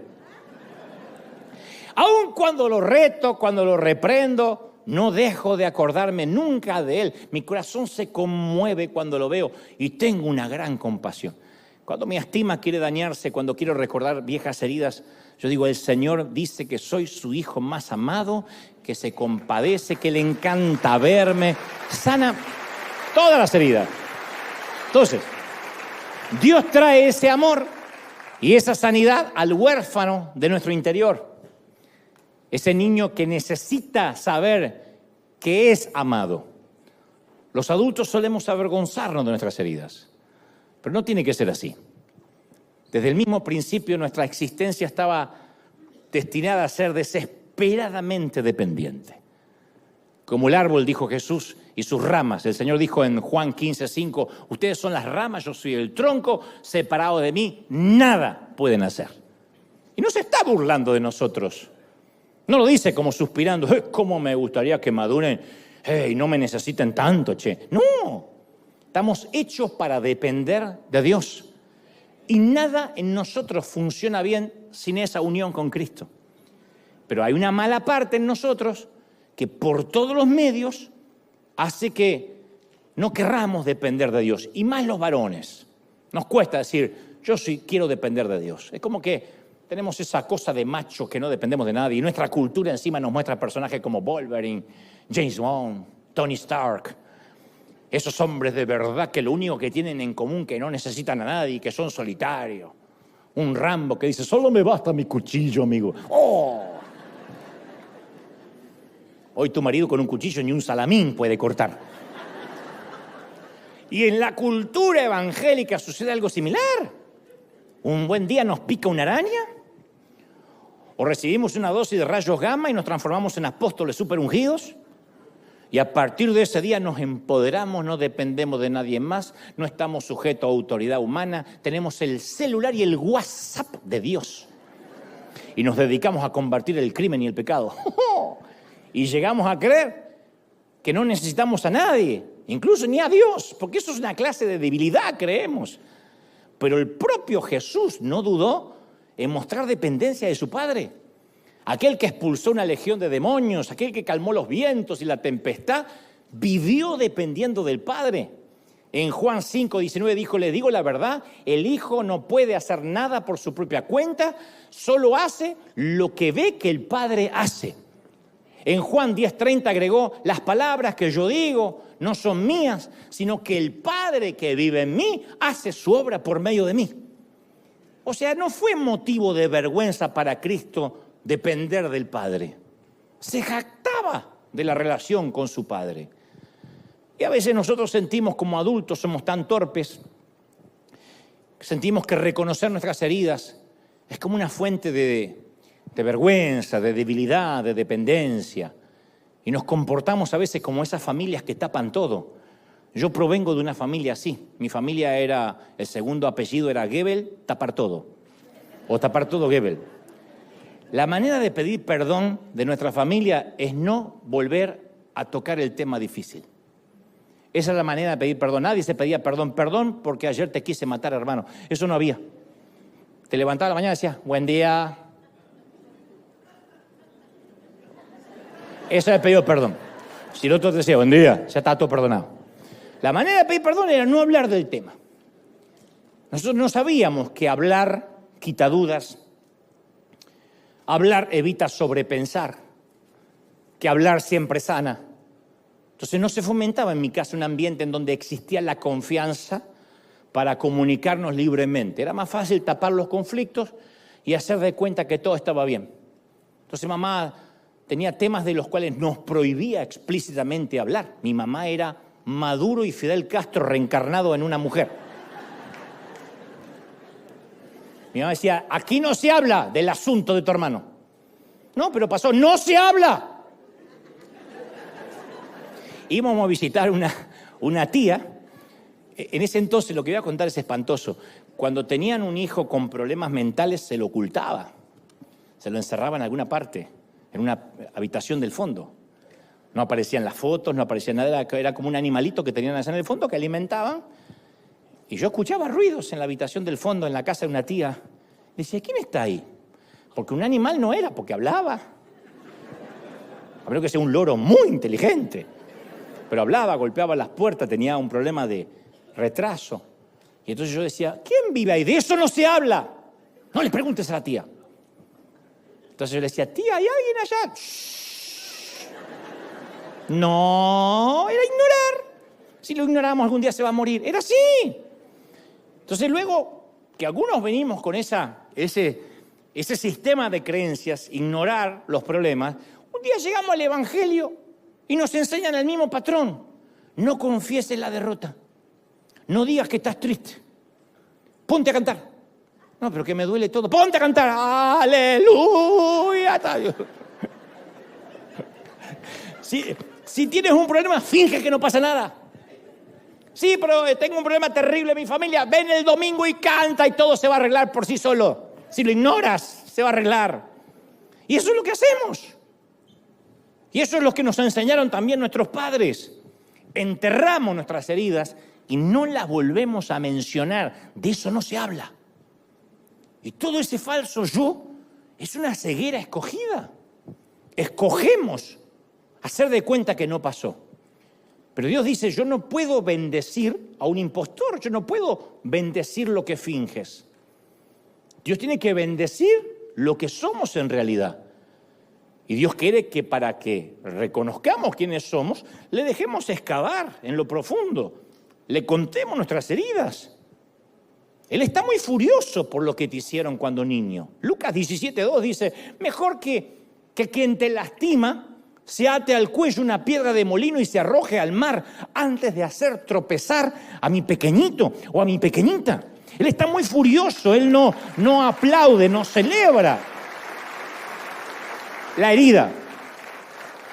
Aun cuando lo reto, cuando lo reprendo, no dejo de acordarme nunca de él. Mi corazón se conmueve cuando lo veo y tengo una gran compasión. Cuando mi estima quiere dañarse, cuando quiero recordar viejas heridas, yo digo, el Señor dice que soy su hijo más amado, que se compadece, que le encanta verme, sana todas las heridas. Entonces, Dios trae ese amor y esa sanidad al huérfano de nuestro interior. Ese niño que necesita saber que es amado. Los adultos solemos avergonzarnos de nuestras heridas, pero no tiene que ser así. Desde el mismo principio nuestra existencia estaba destinada a ser desesperadamente dependiente. Como el árbol, dijo Jesús, y sus ramas. El Señor dijo en Juan 15:5, ustedes son las ramas, yo soy el tronco, separado de mí, nada pueden hacer. Y no se está burlando de nosotros. No lo dice como suspirando, cómo me gustaría que maduren, y no me necesiten tanto, che. No, estamos hechos para depender de Dios. Y nada en nosotros funciona bien sin esa unión con Cristo. Pero hay una mala parte en nosotros que por todos los medios hace que no querramos depender de Dios. Y más los varones. Nos cuesta decir, yo sí quiero depender de Dios. Es como que tenemos esa cosa de macho que no dependemos de nadie. Y nuestra cultura encima nos muestra personajes como Wolverine, James Bond, Tony Stark. Esos hombres de verdad que lo único que tienen en común que no necesitan a nadie, que son solitarios. Un Rambo que dice, solo me basta mi cuchillo, amigo. ¡Oh! Hoy tu marido con un cuchillo ni un salamín puede cortar. Y en la cultura evangélica sucede algo similar. Un buen día nos pica una araña, o recibimos una dosis de rayos gamma y nos transformamos en apóstoles súper ungidos. Y a partir de ese día nos empoderamos, no dependemos de nadie más, no estamos sujetos a autoridad humana, tenemos el celular y el WhatsApp de Dios. Y nos dedicamos a combatir el crimen y el pecado. Y llegamos a creer que no necesitamos a nadie, incluso ni a Dios, porque eso es una clase de debilidad, creemos. Pero el propio Jesús no dudó en mostrar dependencia de su Padre. Aquel que expulsó una legión de demonios, aquel que calmó los vientos y la tempestad, vivió dependiendo del Padre. En Juan 5:19 dijo, le digo la verdad, el Hijo no puede hacer nada por su propia cuenta, solo hace lo que ve que el Padre hace. En Juan 10:30 agregó, las palabras que yo digo no son mías, sino que el Padre que vive en mí hace su obra por medio de mí. O sea, no fue motivo de vergüenza para Cristo depender del Padre. Se jactaba de la relación con su Padre. Y a veces nosotros sentimos como adultos, somos tan torpes, sentimos que reconocer nuestras heridas es como una fuente de vergüenza, de debilidad, de dependencia. Y nos comportamos a veces como esas familias que tapan todo. Yo provengo de una familia así. Mi familia era, el segundo apellido era Goebbels, tapar todo. O tapar todo Goebbels. La manera de pedir perdón de nuestra familia es no volver a tocar el tema difícil. Esa es la manera de pedir perdón. Nadie se pedía perdón. Perdón porque ayer te quise matar, hermano. Eso no había. Te levantaba a la mañana y decías, buen día. Eso era el pedido de perdón. Si el otro te decía, buen día, ya está todo perdonado. La manera de pedir perdón era no hablar del tema. Nosotros no sabíamos que hablar quita dudas, hablar evita sobrepensar, que hablar siempre sana. Entonces no se fomentaba en mi casa un ambiente en donde existía la confianza para comunicarnos libremente. Era más fácil tapar los conflictos y hacer de cuenta que todo estaba bien. Entonces mamá tenía temas de los cuales nos prohibía explícitamente hablar. Mi mamá era Maduro y Fidel Castro reencarnado en una mujer. Mi mamá decía, aquí no se habla del asunto de tu hermano. No, pero pasó, no se habla. Íbamos a visitar una tía. En ese entonces, lo que voy a contar es espantoso. Cuando tenían un hijo con problemas mentales, se lo ocultaba. Se lo encerraba en alguna parte, en una habitación del fondo. No aparecían las fotos, no aparecía nada. Era como un animalito que tenían allá en el fondo, que alimentaban. Y yo escuchaba ruidos en la habitación del fondo, en la casa de una tía. Decía, ¿quién está ahí? Porque un animal no era, porque hablaba. A menos que sea un loro muy inteligente. Pero hablaba, golpeaba las puertas, tenía un problema de retraso. Y entonces yo decía, ¿quién vive ahí? De eso no se habla. No le preguntes a la tía. Entonces yo le decía, tía, ¿hay alguien allá? Shh. No, era ignorar. Si lo ignoramos algún día se va a morir. Era así. Entonces luego que algunos venimos con ese sistema de creencias, ignorar los problemas, un día llegamos al Evangelio y nos enseñan el mismo patrón. No confieses la derrota. No digas que estás triste. Ponte a cantar. No, pero que me duele todo. Ponte a cantar. ¡Aleluya! Si tienes un problema, finge que no pasa nada. Sí, pero tengo un problema terrible en mi familia. Ven el domingo y canta y todo se va a arreglar por sí solo. Si lo ignoras, se va a arreglar. Y eso es lo que hacemos. Y eso es lo que nos enseñaron también nuestros padres. Enterramos nuestras heridas y no las volvemos a mencionar. De eso no se habla. Y todo ese falso yo es una ceguera escogida. Escogemos hacer de cuenta que no pasó. Pero Dios dice, yo no puedo bendecir a un impostor, yo no puedo bendecir lo que finges. Dios tiene que bendecir lo que somos en realidad. Y Dios quiere que para que reconozcamos quiénes somos, le dejemos excavar en lo profundo, le contemos nuestras heridas. Él está muy furioso por lo que te hicieron cuando niño. Lucas 17:2 dice, mejor que quien te lastima se ate al cuello una piedra de molino y se arroje al mar antes de hacer tropezar a mi pequeñito o a mi pequeñita. Él está muy furioso, él no aplaude, no celebra la herida.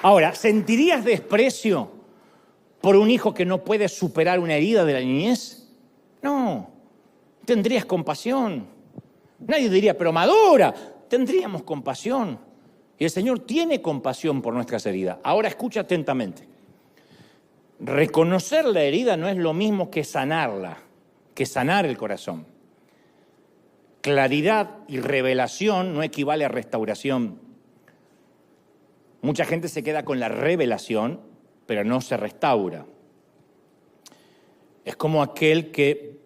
Ahora, ¿sentirías desprecio por un hijo que no puede superar una herida de la niñez? No, tendrías compasión. Nadie diría, pero madura, tendríamos compasión. Y el Señor tiene compasión por nuestras heridas. Ahora escucha atentamente. Reconocer la herida no es lo mismo que sanarla, que sanar el corazón. Claridad y revelación no equivale a restauración. Mucha gente se queda con la revelación, pero no se restaura. Es como aquel que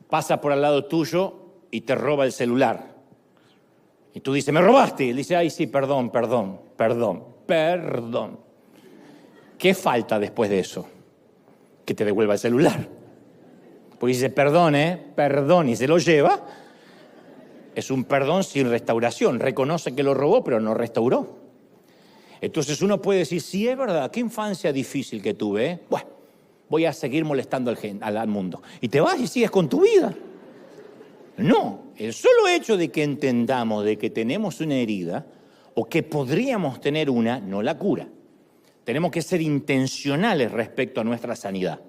pasa por al lado tuyo y te roba el celular. Y tú dices, ¿me robaste? Y él dice, ay, sí, perdón. ¿Qué falta después de eso? Que te devuelva el celular. Porque dice, perdón, y se lo lleva. Es un perdón sin restauración. Reconoce que lo robó, pero no restauró. Entonces uno puede decir, sí, es verdad, qué infancia difícil que tuve, ¿eh? Bueno, voy a seguir molestando al mundo. Y te vas y sigues con tu vida. No, el solo hecho de que entendamos de que tenemos una herida o que podríamos tener una, no la cura. Tenemos que ser intencionales respecto a nuestra sanidad.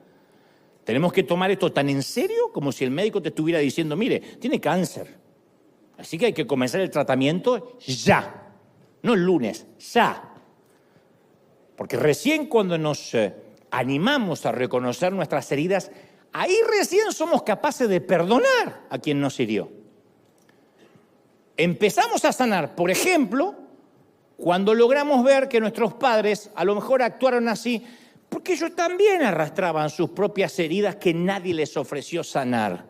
Tenemos que tomar esto tan en serio como si el médico te estuviera diciendo, mire, tiene cáncer. Así que hay que comenzar el tratamiento ya. No el lunes, ya. Porque recién cuando nos animamos a reconocer nuestras heridas, ahí recién somos capaces de perdonar a quien nos hirió. Empezamos a sanar, por ejemplo, cuando logramos ver que nuestros padres a lo mejor actuaron así porque ellos también arrastraban sus propias heridas que nadie les ofreció sanar.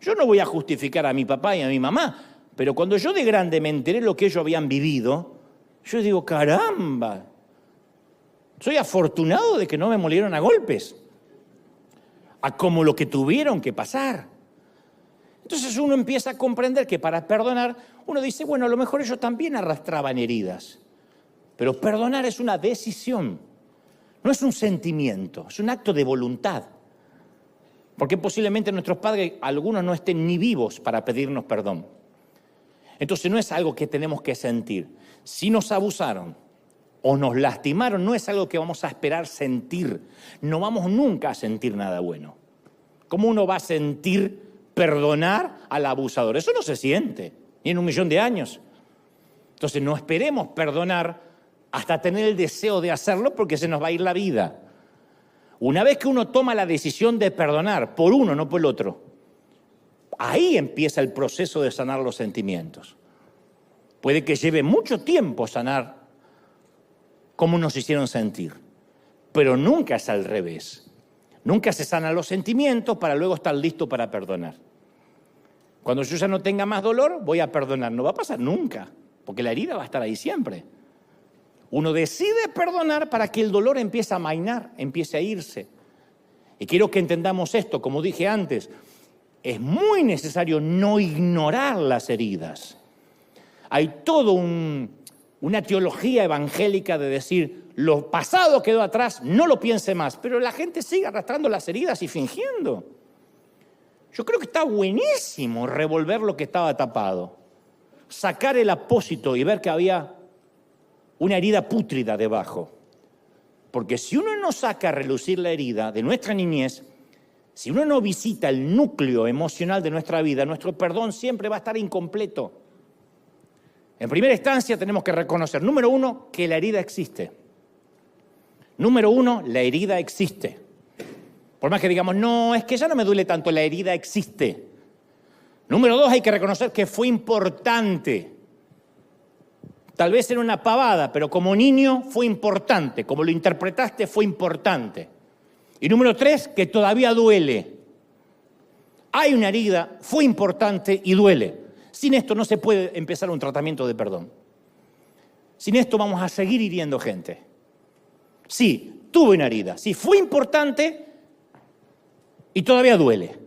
Yo no voy a justificar a mi papá y a mi mamá, pero cuando yo de grande me enteré lo que ellos habían vivido, yo digo, caramba, soy afortunado de que no me molieron a golpes, a como lo que tuvieron que pasar. Entonces uno empieza a comprender que para perdonar, uno dice, bueno, a lo mejor ellos también arrastraban heridas, pero perdonar es una decisión, no es un sentimiento, es un acto de voluntad. Porque posiblemente nuestros padres, algunos no estén ni vivos para pedirnos perdón. Entonces no es algo que tenemos que sentir. Si nos abusaron o nos lastimaron, no es algo que vamos a esperar sentir. No vamos nunca a sentir nada bueno. ¿Cómo uno va a sentir perdonar al abusador? Eso no se siente, ni en 1.000.000 de años. Entonces no esperemos perdonar hasta tener el deseo de hacerlo porque se nos va a ir la vida. Una vez que uno toma la decisión de perdonar por uno, no por el otro, ahí empieza el proceso de sanar los sentimientos. Puede que lleve mucho tiempo sanar cómo nos hicieron sentir, pero nunca es al revés. Nunca se sanan los sentimientos para luego estar listo para perdonar. Cuando yo ya no tenga más dolor, voy a perdonar. No va a pasar nunca, porque la herida va a estar ahí siempre. Uno decide perdonar para que el dolor empiece a amainar, empiece a irse. Y quiero que entendamos esto, como dije antes, es muy necesario no ignorar las heridas. Hay toda una teología evangélica de decir, lo pasado quedó atrás, no lo piense más, pero la gente sigue arrastrando las heridas y fingiendo. Yo creo que está buenísimo revolver lo que estaba tapado, sacar el apósito y ver que había una herida pútrida debajo. Porque si uno no saca a relucir la herida de nuestra niñez, si uno no visita el núcleo emocional de nuestra vida, nuestro perdón siempre va a estar incompleto. En primera instancia tenemos que reconocer, número uno, que la herida existe. Número uno, la herida existe. Por más que digamos, no, es que ya no me duele tanto, la herida existe. Número 2, hay que reconocer que fue importante. Tal vez era una pavada, pero como niño fue importante. Como lo interpretaste, fue importante. Y número 3, que todavía duele. Hay una herida, fue importante y duele. Sin esto no se puede empezar un tratamiento de perdón. Sin esto vamos a seguir hiriendo gente. Sí, tuve una herida. Sí, fue importante y todavía duele.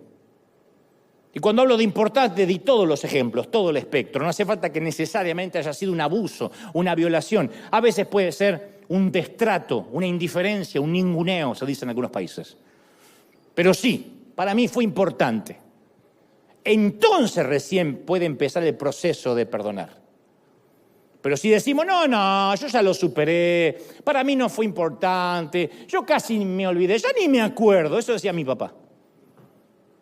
Y cuando hablo de importante, di todos los ejemplos, todo el espectro. No hace falta que necesariamente haya sido un abuso, una violación. A veces puede ser un destrato, una indiferencia, un ninguneo, se dice en algunos países. Pero sí, para mí fue importante. Entonces recién puede empezar el proceso de perdonar. Pero si decimos, no, yo ya lo superé, para mí no fue importante, yo casi me olvidé, ya ni me acuerdo, eso decía mi papá.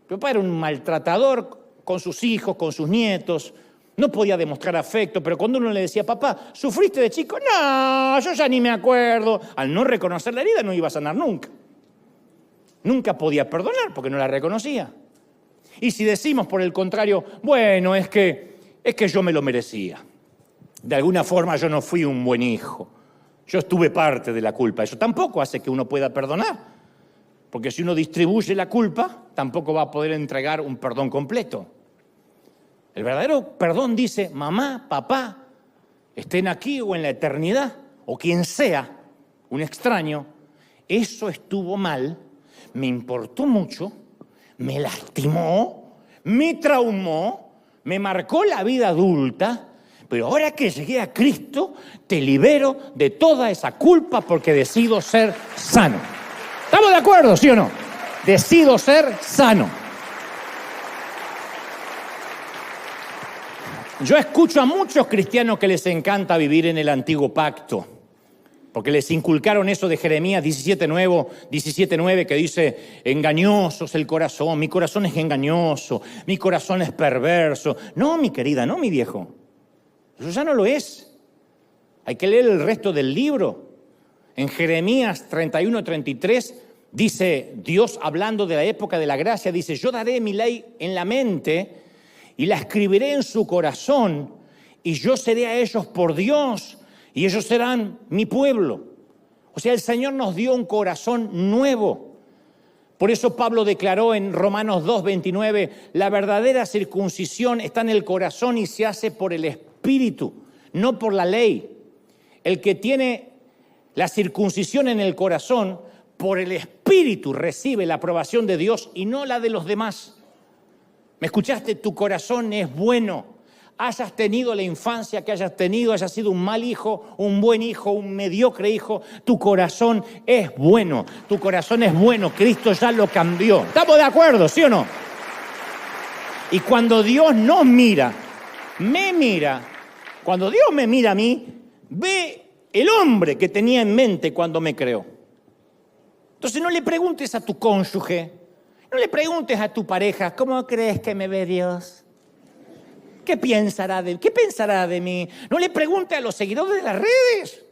Mi papá era un maltratador con sus hijos, con sus nietos, no podía demostrar afecto, pero cuando uno le decía, papá, ¿sufriste de chico? No, yo ya ni me acuerdo. Al no reconocer la herida no iba a sanar nunca. Nunca podía perdonar porque no la reconocía. Y si decimos, por el contrario, bueno, es que yo me lo merecía. De alguna forma yo no fui un buen hijo. Yo estuve parte de la culpa. Eso tampoco hace que uno pueda perdonar. Porque si uno distribuye la culpa, tampoco va a poder entregar un perdón completo. El verdadero perdón dice, mamá, papá, estén aquí o en la eternidad, o quien sea, un extraño, eso estuvo mal, me importó mucho, me lastimó, me traumó, me marcó la vida adulta, pero ahora que llegué a Cristo, te libero de toda esa culpa porque decido ser sano. ¿Estamos de acuerdo, sí o no? Decido ser sano. Yo escucho a muchos cristianos que les encanta vivir en el antiguo pacto, porque les inculcaron eso de Jeremías 17:9, que dice, engañoso es el corazón, mi corazón es engañoso, mi corazón es perverso. No, mi querida, no, mi viejo. Eso ya no lo es. Hay que leer el resto del libro. En Jeremías 31:33 dice Dios, hablando de la época de la gracia, dice, yo daré mi ley en la mente y la escribiré en su corazón y yo seré a ellos por Dios y ellos serán mi pueblo. O sea, el Señor nos dio un corazón nuevo. Por eso Pablo declaró en Romanos 2:29, la verdadera circuncisión está en el corazón y se hace por el Espíritu, no por la ley. El que tiene la circuncisión en el corazón, por el Espíritu recibe la aprobación de Dios y no la de los demás. ¿Me escuchaste? Tu corazón es bueno. Hayas tenido la infancia que hayas tenido, hayas sido un mal hijo, un buen hijo, un mediocre hijo, tu corazón es bueno. Tu corazón es bueno. Cristo ya lo cambió. ¿Estamos de acuerdo, sí o no? Y cuando Dios nos mira, me mira, cuando Dios me mira a mí, ve el hombre que tenía en mente cuando me creó. Entonces no le preguntes a tu cónyuge, no le preguntes a tu pareja, ¿cómo crees que me ve Dios? ¿Qué pensará de mí? No le preguntes a los seguidores de las redes.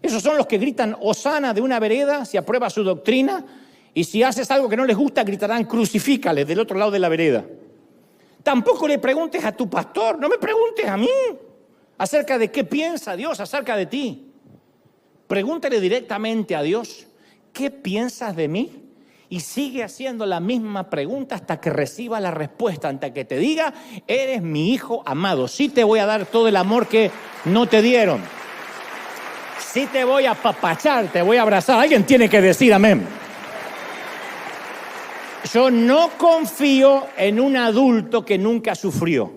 Esos son los que gritan hosana de una vereda si aprueba su doctrina, y si haces algo que no les gusta, gritarán crucifícale del otro lado de la vereda. Tampoco le preguntes a tu pastor, no me preguntes a mí acerca de qué piensa Dios acerca de ti. Pregúntale directamente a Dios, ¿qué piensas de mí? Y sigue haciendo la misma pregunta hasta que reciba la respuesta, hasta que te diga, eres mi hijo amado. Sí te voy a dar todo el amor que no te dieron. Sí te voy a apapachar, te voy a abrazar. Alguien tiene que decir amén. Yo no confío en un adulto que nunca sufrió,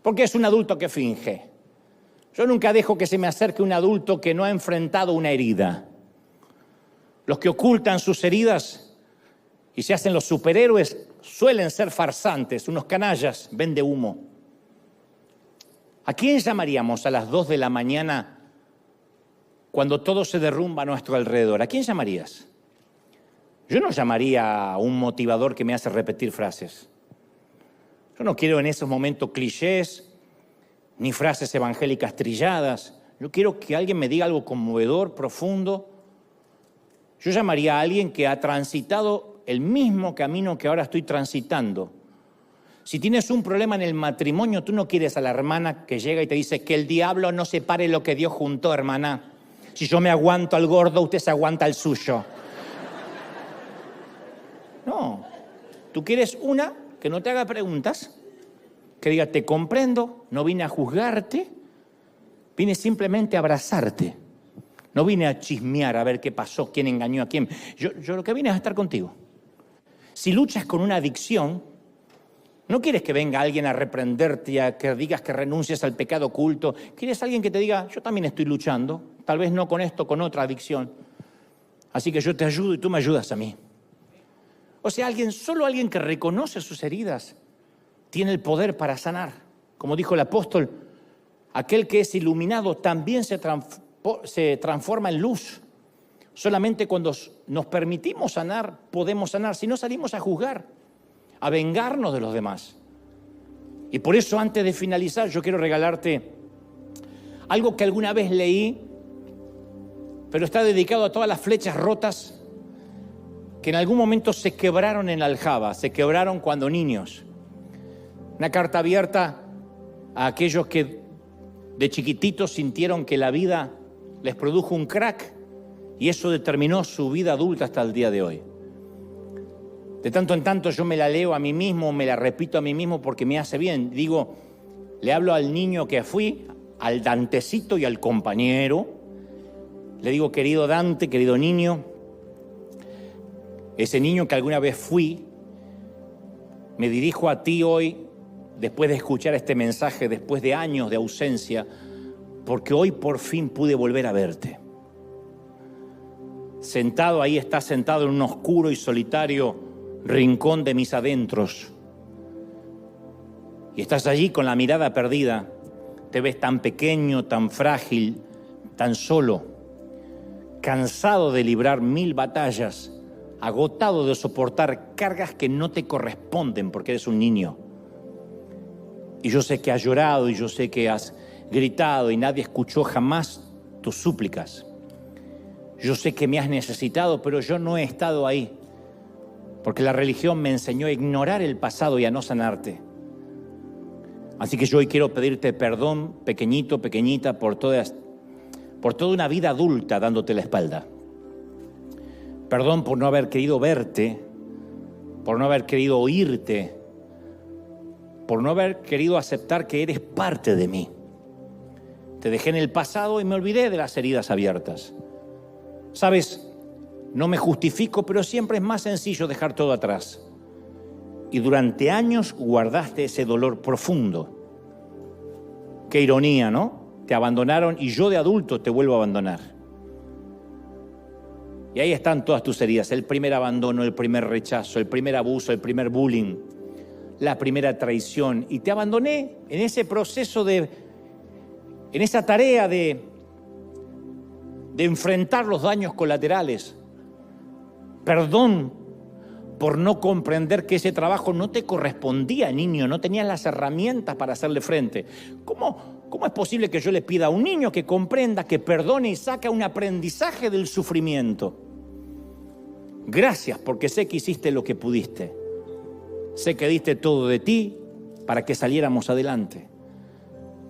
porque es un adulto que finge. Yo nunca dejo que se me acerque un adulto que no ha enfrentado una herida. Los que ocultan sus heridas y se hacen los superhéroes suelen ser farsantes, unos canallas, vende humo. ¿A quién llamaríamos a las 2 de la mañana cuando todo se derrumba a nuestro alrededor? ¿A quién llamarías? Yo no llamaría a un motivador que me hace repetir frases. Yo no quiero en esos momentos clichés ni frases evangélicas trilladas. Yo quiero que alguien me diga algo conmovedor, profundo. Yo llamaría a alguien que ha transitado el mismo camino que ahora estoy transitando. Si tienes un problema en el matrimonio, tú no quieres a la hermana que llega y te dice que el diablo no separe lo que Dios juntó, hermana. Si yo me aguanto al gordo, usted se aguanta al suyo. No, tú quieres una que no te haga preguntas, que diga, te comprendo, no vine a juzgarte, vine simplemente a abrazarte. No vine a chismear, a ver qué pasó, quién engañó a quién. Yo lo que vine es a estar contigo. Si luchas con una adicción, no quieres que venga alguien a reprenderte y a que digas que renuncies al pecado oculto. Quieres alguien que te diga, yo también estoy luchando, tal vez no con esto, con otra adicción. Así que yo te ayudo y tú me ayudas a mí. O sea, solo alguien que reconoce sus heridas tiene el poder para sanar. Como dijo el apóstol, aquel que es iluminado también se transforma en luz. Solamente cuando nos permitimos sanar, podemos sanar. Si no, salimos a juzgar, a vengarnos de los demás. Y por eso, antes de finalizar, yo quiero regalarte algo que alguna vez leí, pero está dedicado a todas las flechas rotas que en algún momento se quebraron en la aljaba, se quebraron cuando niños. Una carta abierta a aquellos que de chiquititos sintieron que la vida les produjo un crack y eso determinó su vida adulta hasta el día de hoy. De tanto en tanto yo me la leo a mí mismo, me la repito a mí mismo porque me hace bien. Digo, le hablo al niño que fui, al Dantecito y al compañero. Le digo, querido Dante, querido niño, ese niño que alguna vez fui, me dirijo a ti hoy, después de escuchar este mensaje, después de años de ausencia, porque hoy por fin pude volver a verte. Sentado ahí, estás sentado en un oscuro y solitario rincón de mis adentros. Y estás allí con la mirada perdida. Te ves tan pequeño, tan frágil, tan solo, cansado de librar 1000 batallas, agotado de soportar cargas que no te corresponden porque eres un niño. Y yo sé que has llorado y yo sé que has gritado y nadie escuchó jamás tus súplicas. Yo sé que me has necesitado, pero yo no he estado ahí, porque la religión me enseñó a ignorar el pasado y a no sanarte. Así que yo hoy quiero pedirte perdón, pequeñito, pequeñita, por toda una vida adulta dándote la espalda. Perdón por no haber querido verte, por no haber querido oírte, por no haber querido aceptar que eres parte de mí. Te dejé en el pasado y me olvidé de las heridas abiertas. ¿Sabes? No me justifico, pero siempre es más sencillo dejar todo atrás. Y durante años guardaste ese dolor profundo. Qué ironía, ¿no? Te abandonaron y yo de adulto te vuelvo a abandonar. Y ahí están todas tus heridas. El primer abandono, el primer rechazo, el primer abuso, el primer bullying, la primera traición. Y te abandoné en ese proceso en esa tarea de enfrentar los daños colaterales. Perdón por no comprender que ese trabajo no te correspondía, niño, no tenías las herramientas para hacerle frente. ¿Cómo es posible que yo le pida a un niño que comprenda, que perdone y saque un aprendizaje del sufrimiento? Gracias, porque sé que hiciste lo que pudiste. Sé que diste todo de ti para que saliéramos adelante.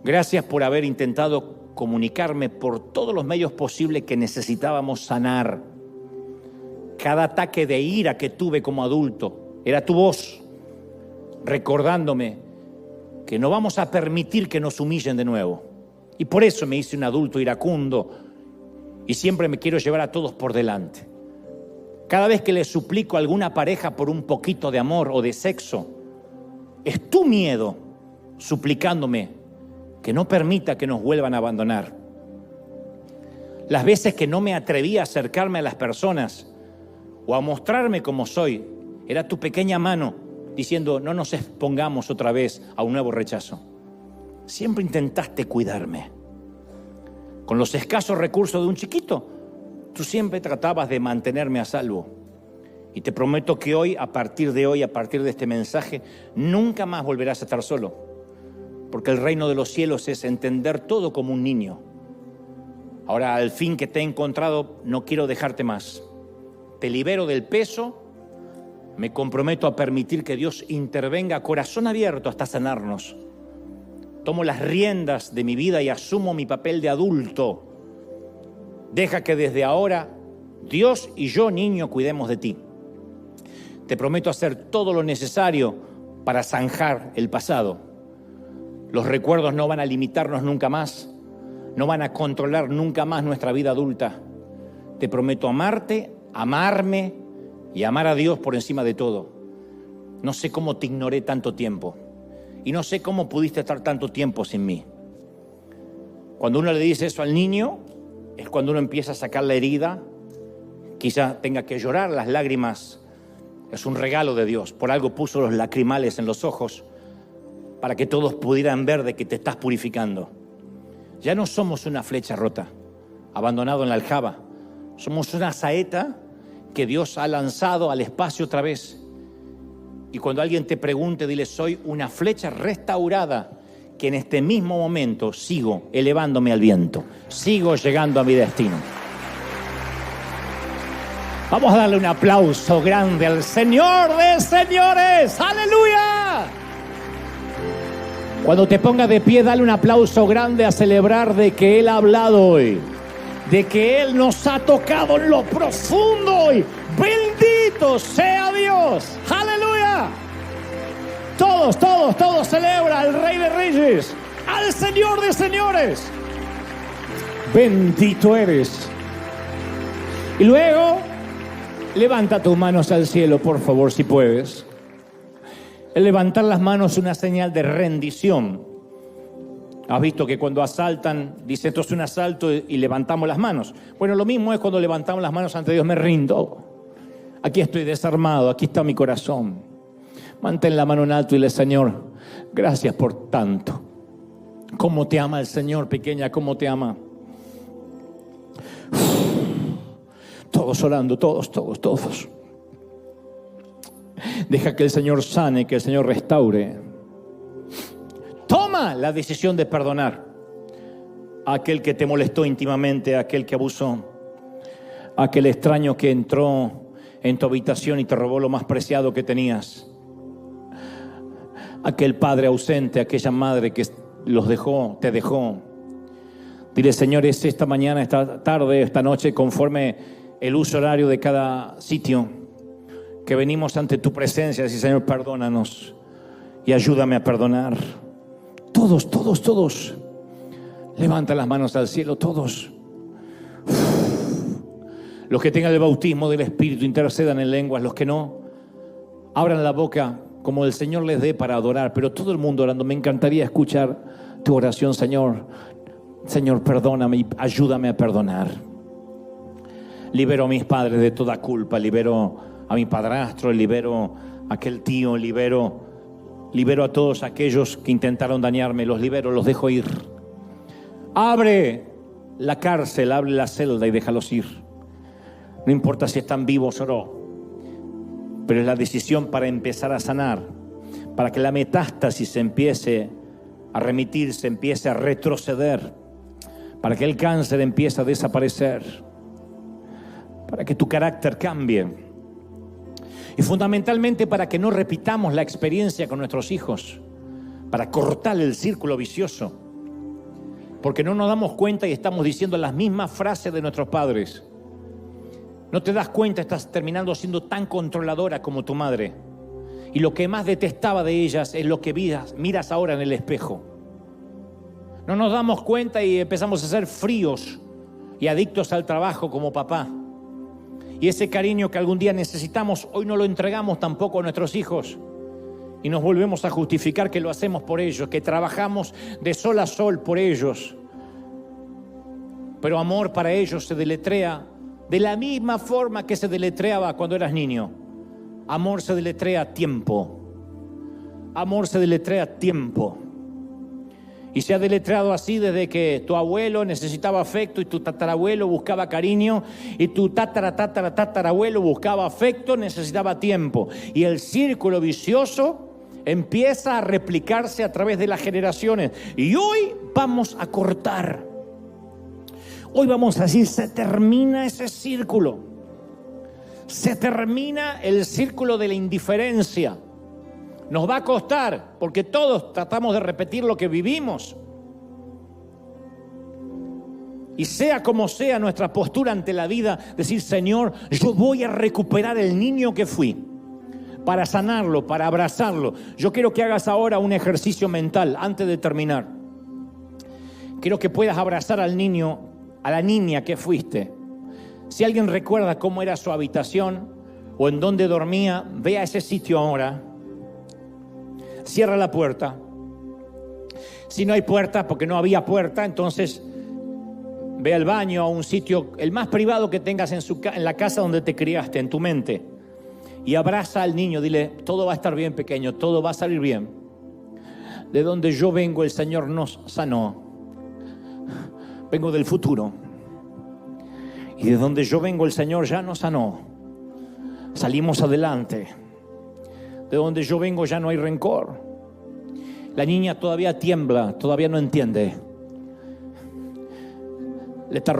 Gracias por haber intentado comunicarme por todos los medios posibles que necesitábamos sanar. Cada ataque de ira que tuve como adulto era tu voz recordándome que no vamos a permitir que nos humillen de nuevo. Y por eso me hice un adulto iracundo y siempre me quiero llevar a todos por delante. Cada vez que le suplico a alguna pareja por un poquito de amor o de sexo, es tu miedo suplicándome que no permita que nos vuelvan a abandonar. Las veces que no me atreví a acercarme a las personas o a mostrarme como soy, era tu pequeña mano diciendo, no nos expongamos otra vez a un nuevo rechazo. Siempre intentaste cuidarme. Con los escasos recursos de un chiquito, tú siempre tratabas de mantenerme a salvo. Y te prometo que hoy, a partir de este mensaje, nunca más volverás a estar solo. Porque el reino de los cielos es entender todo como un niño. Ahora, al fin que te he encontrado, no quiero dejarte más. Te libero del peso, Me comprometo a permitir que Dios intervenga a corazón abierto hasta sanarnos. Tomo las riendas de mi vida y asumo mi papel de adulto. Deja que desde ahora Dios y yo, niño, cuidemos de ti. Te prometo hacer todo lo necesario para zanjar el pasado. Los recuerdos no van a limitarnos nunca más, no van a controlar nunca más nuestra vida adulta. Te prometo amarte, amarme y amar a Dios por encima de todo. No sé cómo te ignoré tanto tiempo y no sé cómo pudiste estar tanto tiempo sin mí. Cuando uno le dice eso al niño, es cuando uno empieza a sacar la herida. Quizá tenga que llorar, las lágrimas es un regalo de Dios. Por algo puso los lacrimales en los ojos, para que todos pudieran ver de que te estás purificando. Ya no somos una flecha rota, abandonado en la aljaba. Somos una saeta que Dios ha lanzado al espacio otra vez. Y cuando alguien te pregunte, dile: soy una flecha restaurada, que en este mismo momento sigo elevándome al viento, sigo llegando a mi destino. Vamos a darle un aplauso grande al Señor de señores. ¡Aleluya! Cuando te pongas de pie, dale un aplauso grande a celebrar de que Él ha hablado hoy, de que Él nos ha tocado en lo profundo hoy. ¡Bendito sea Dios! ¡Aleluya! Todos celebra al Rey de Reyes, al Señor de señores. Bendito eres. Y luego, levanta tus manos al cielo, por favor, si puedes. El levantar las manos es una señal de rendición. Has visto que cuando asaltan, dice: esto es un asalto, y levantamos las manos. Bueno, lo mismo es cuando levantamos las manos ante Dios. Me rindo. Aquí estoy desarmado, aquí está mi corazón. Mantén la mano en alto y dile: Señor, gracias por tanto. ¿Cómo te ama el Señor, pequeña? ¿Cómo te ama? Todos orando, todos. Deja que el Señor sane, que el Señor restaure. Toma la decisión de perdonar a aquel que te molestó íntimamente, a aquel que abusó, a aquel extraño que entró en tu habitación y te robó lo más preciado que tenías, aquel padre ausente, aquella madre que los dejó, te dejó. Dile: Señor, es esta mañana, esta tarde, esta noche, conforme el uso horario de cada sitio, que venimos ante tu presencia. Decir: Señor, perdónanos y ayúdame a perdonar. Todos. Levanta las manos al cielo, todos. Los que tengan el bautismo del Espíritu, intercedan en lenguas. Los que no, abran la boca como el Señor les dé para adorar. Pero todo el mundo orando. Me encantaría escuchar tu oración. Señor, perdóname y ayúdame a perdonar. Libero a mis padres de toda culpa. Libero a mi padrastro, libero a aquel tío, libero a todos aquellos que intentaron dañarme, los libero, los dejo ir. Abre la cárcel, abre la celda y déjalos ir. No importa si están vivos o no, pero es la decisión para empezar a sanar, para que la metástasis se empiece a remitir, se empiece a retroceder, para que el cáncer empiece a desaparecer, para que tu carácter cambie. Y fundamentalmente para que no repitamos la experiencia con nuestros hijos, para cortar el círculo vicioso. Porque no nos damos cuenta y estamos diciendo las mismas frases de nuestros padres. No te das cuenta, estás terminando siendo tan controladora como tu madre. Y lo que más detestaba de ellas es lo que miras ahora en el espejo. No nos damos cuenta y empezamos a ser fríos y adictos al trabajo como papá. Y ese cariño que algún día necesitamos, hoy no lo entregamos tampoco a nuestros hijos. Y nos volvemos a justificar que lo hacemos por ellos, que trabajamos de sol a sol por ellos. Pero amor para ellos se deletrea de la misma forma que se deletreaba cuando eras niño. Amor se deletrea tiempo. Amor se deletrea tiempo. Y se ha deletreado así desde que tu abuelo necesitaba afecto y tu tatarabuelo buscaba cariño y tu tatarabuelo buscaba afecto, necesitaba tiempo. Y el círculo vicioso empieza a replicarse a través de las generaciones. Y hoy vamos a cortar. Hoy vamos a decir: se termina ese círculo. Se termina el círculo de la indiferencia. Nos va a costar, porque todos tratamos de repetir lo que vivimos. Y sea como sea nuestra postura ante la vida, decir: Señor, yo voy a recuperar el niño que fui, para sanarlo, para abrazarlo. Yo quiero que hagas ahora un ejercicio mental antes de terminar. Quiero que puedas abrazar al niño, a la niña que fuiste. Si alguien recuerda cómo era su habitación o en dónde dormía, ve a ese sitio ahora. Cierra la puerta. Si no hay puerta, porque no había puerta, entonces ve al baño, a un sitio, el más privado que tengas en la casa donde te criaste, en tu mente. Y abraza al niño, dile: todo va a estar bien, pequeño, todo va a salir bien. De donde yo vengo, el Señor nos sanó. Vengo del futuro. Y de donde yo vengo, el Señor ya nos sanó. Salimos adelante. De donde yo vengo ya no hay rencor. La niña todavía tiembla, todavía no entiende. Le están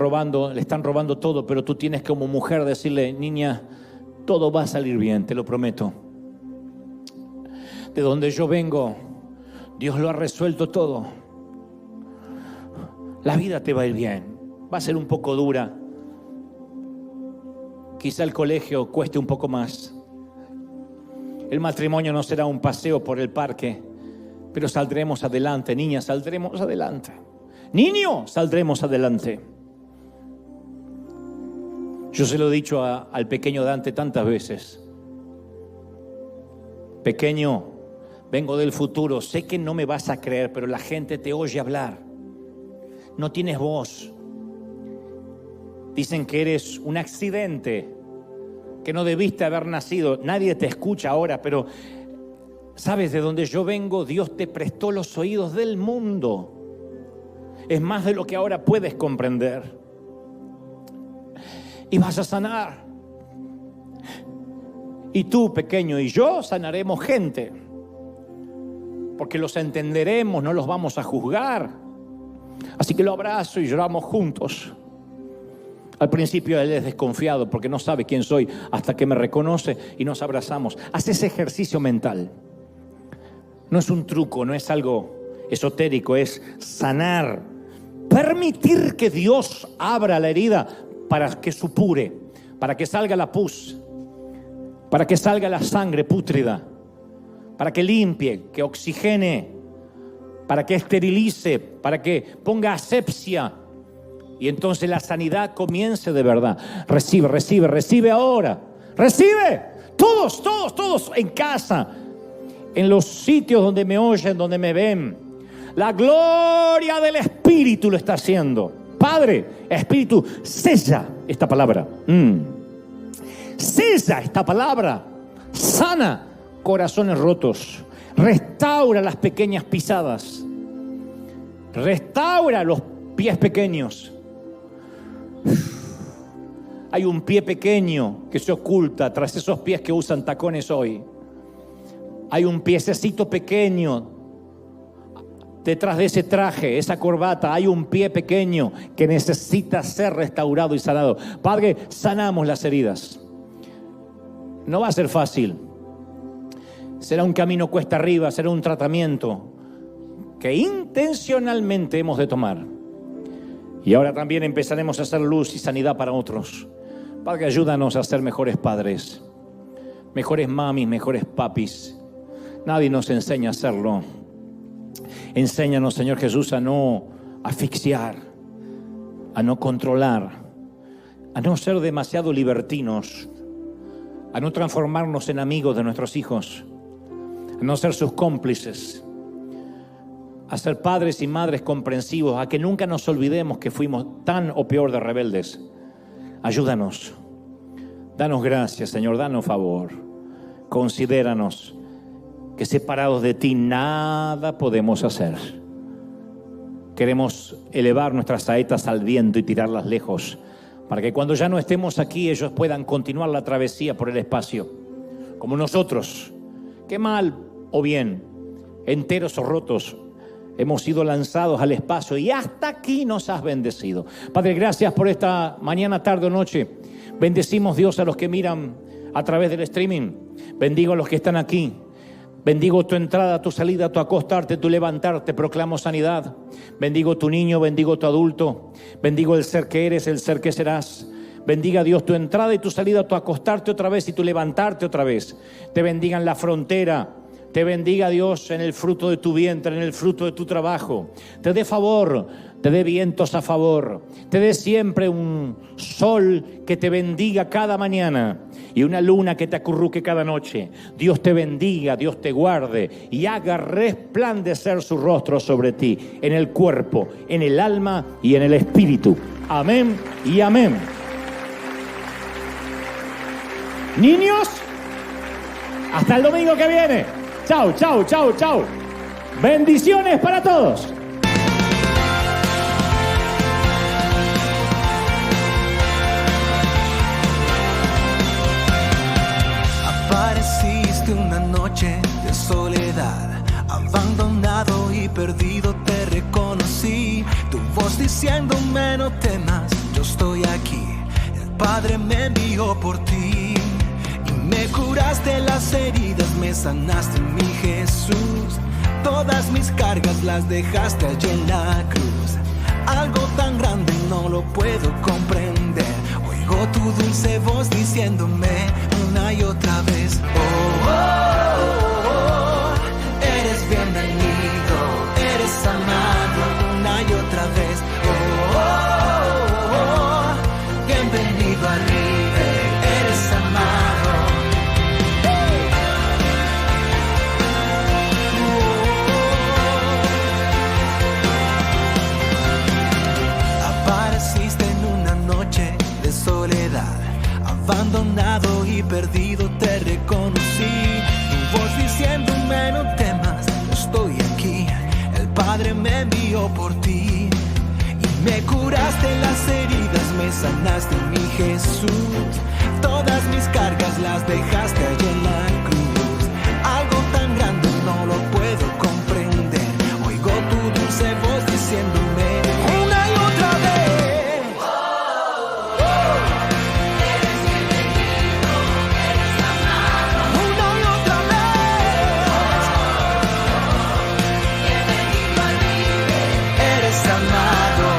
robando todo, pero tú tienes que, como mujer, decirle: niña, todo va a salir bien, te lo prometo. De donde yo vengo, Dios lo ha resuelto todo. La vida te va a ir bien. Va a ser un poco dura. Quizá el colegio cueste un poco más. El matrimonio no será un paseo por el parque, pero saldremos adelante. Niña, saldremos adelante. Niño, saldremos adelante. Yo se lo he dicho al pequeño Dante tantas veces. Pequeño, vengo del futuro. Sé que no me vas a creer, pero la gente te oye hablar. No tienes voz. Dicen que eres un accidente, que no debiste haber nacido. Nadie te escucha ahora, pero ¿sabes de dónde yo vengo? Dios te prestó los oídos del mundo. Es más de lo que ahora puedes comprender. Y vas a sanar. Y tú, pequeño, y yo sanaremos gente. Porque los entenderemos, no los vamos a juzgar. Así que lo abrazo y lloramos juntos. Al principio él es desconfiado porque no sabe quién soy, hasta que me reconoce y nos abrazamos. Haz ese ejercicio mental. No es un truco, no es algo esotérico, es sanar. Permitir que Dios abra la herida para que supure, para que salga la pus, para que salga la sangre pútrida, para que limpie, que oxigene, para que esterilice, para que ponga asepsia. Y entonces la sanidad comience de verdad. Recibe ahora. Recibe. Todos en casa, en los sitios donde me oyen, donde me ven. La gloria del Espíritu lo está haciendo. Padre, Espíritu, sella esta palabra. Sella esta palabra. Sana corazones rotos. Restaura las pequeñas pisadas. Restaura los pies pequeños. Hay un pie pequeño que se oculta tras esos pies que usan tacones hoy. Hay un piececito pequeño detrás de ese traje, esa corbata. Hay un pie pequeño que necesita ser restaurado y sanado. Padre, sanamos las heridas. No va a ser fácil. Será un camino cuesta arriba, será un tratamiento que intencionalmente hemos de tomar. Y ahora también empezaremos a hacer luz y sanidad para otros. Padre, ayúdanos a ser mejores padres, mejores mamis, mejores papis. Nadie nos enseña a hacerlo. Enséñanos, Señor Jesús, a no asfixiar, a no controlar, a no ser demasiado libertinos, a no transformarnos en amigos de nuestros hijos, a no ser sus cómplices, a ser padres y madres comprensivos, a que nunca nos olvidemos que fuimos tan o peor de rebeldes. Ayúdanos, danos gracias, Señor, danos favor, considéranos que separados de ti nada podemos hacer. Queremos elevar nuestras saetas al viento y tirarlas lejos, para que cuando ya no estemos aquí ellos puedan continuar la travesía por el espacio, como nosotros, que mal o bien, enteros o rotos, hemos sido lanzados al espacio y hasta aquí nos has bendecido. Padre, gracias por esta mañana, tarde o noche. Bendecimos, Dios, a los que miran a través del streaming. Bendigo a los que están aquí. Bendigo tu entrada, tu salida, tu acostarte, tu levantarte. Proclamo sanidad. Bendigo tu niño, bendigo tu adulto. Bendigo el ser que eres, el ser que serás. Bendiga a Dios tu entrada y tu salida, tu acostarte otra vez y tu levantarte otra vez. Te bendiga en la frontera. Te bendiga Dios en el fruto de tu vientre, en el fruto de tu trabajo. Te dé favor, te dé vientos a favor. Te dé siempre un sol que te bendiga cada mañana y una luna que te acurruque cada noche. Dios te bendiga, Dios te guarde y haga resplandecer su rostro sobre ti, en el cuerpo, en el alma y en el espíritu. Amén y amén. Niños, hasta el domingo que viene. Chau, chau, chau, chau. Bendiciones para todos. Apareciste una noche de soledad, abandonado y perdido te reconocí. Tu voz diciéndome no temas, yo estoy aquí. El Padre me envió por ti. Me curaste las heridas, me sanaste, mi Jesús. Todas mis cargas las dejaste allí en la cruz. Algo tan grande no lo puedo comprender. Oigo tu dulce voz diciéndome una y otra vez: oh, oh, oh, oh. Eres bienvenido, eres amado una y otra vez. Oh, oh, oh, oh. Bienvenido arriba, eres amado. Soledad, abandonado y perdido te reconocí. Tu voz diciéndome no temas, yo estoy aquí. El Padre me envió por ti. Y me curaste las heridas, me sanaste, mi Jesús. Todas mis cargas las dejaste allí en la cruz. Algo tan grande no lo puedo comprender. Oigo tu dulce voz diciéndome una y otra vez: amado.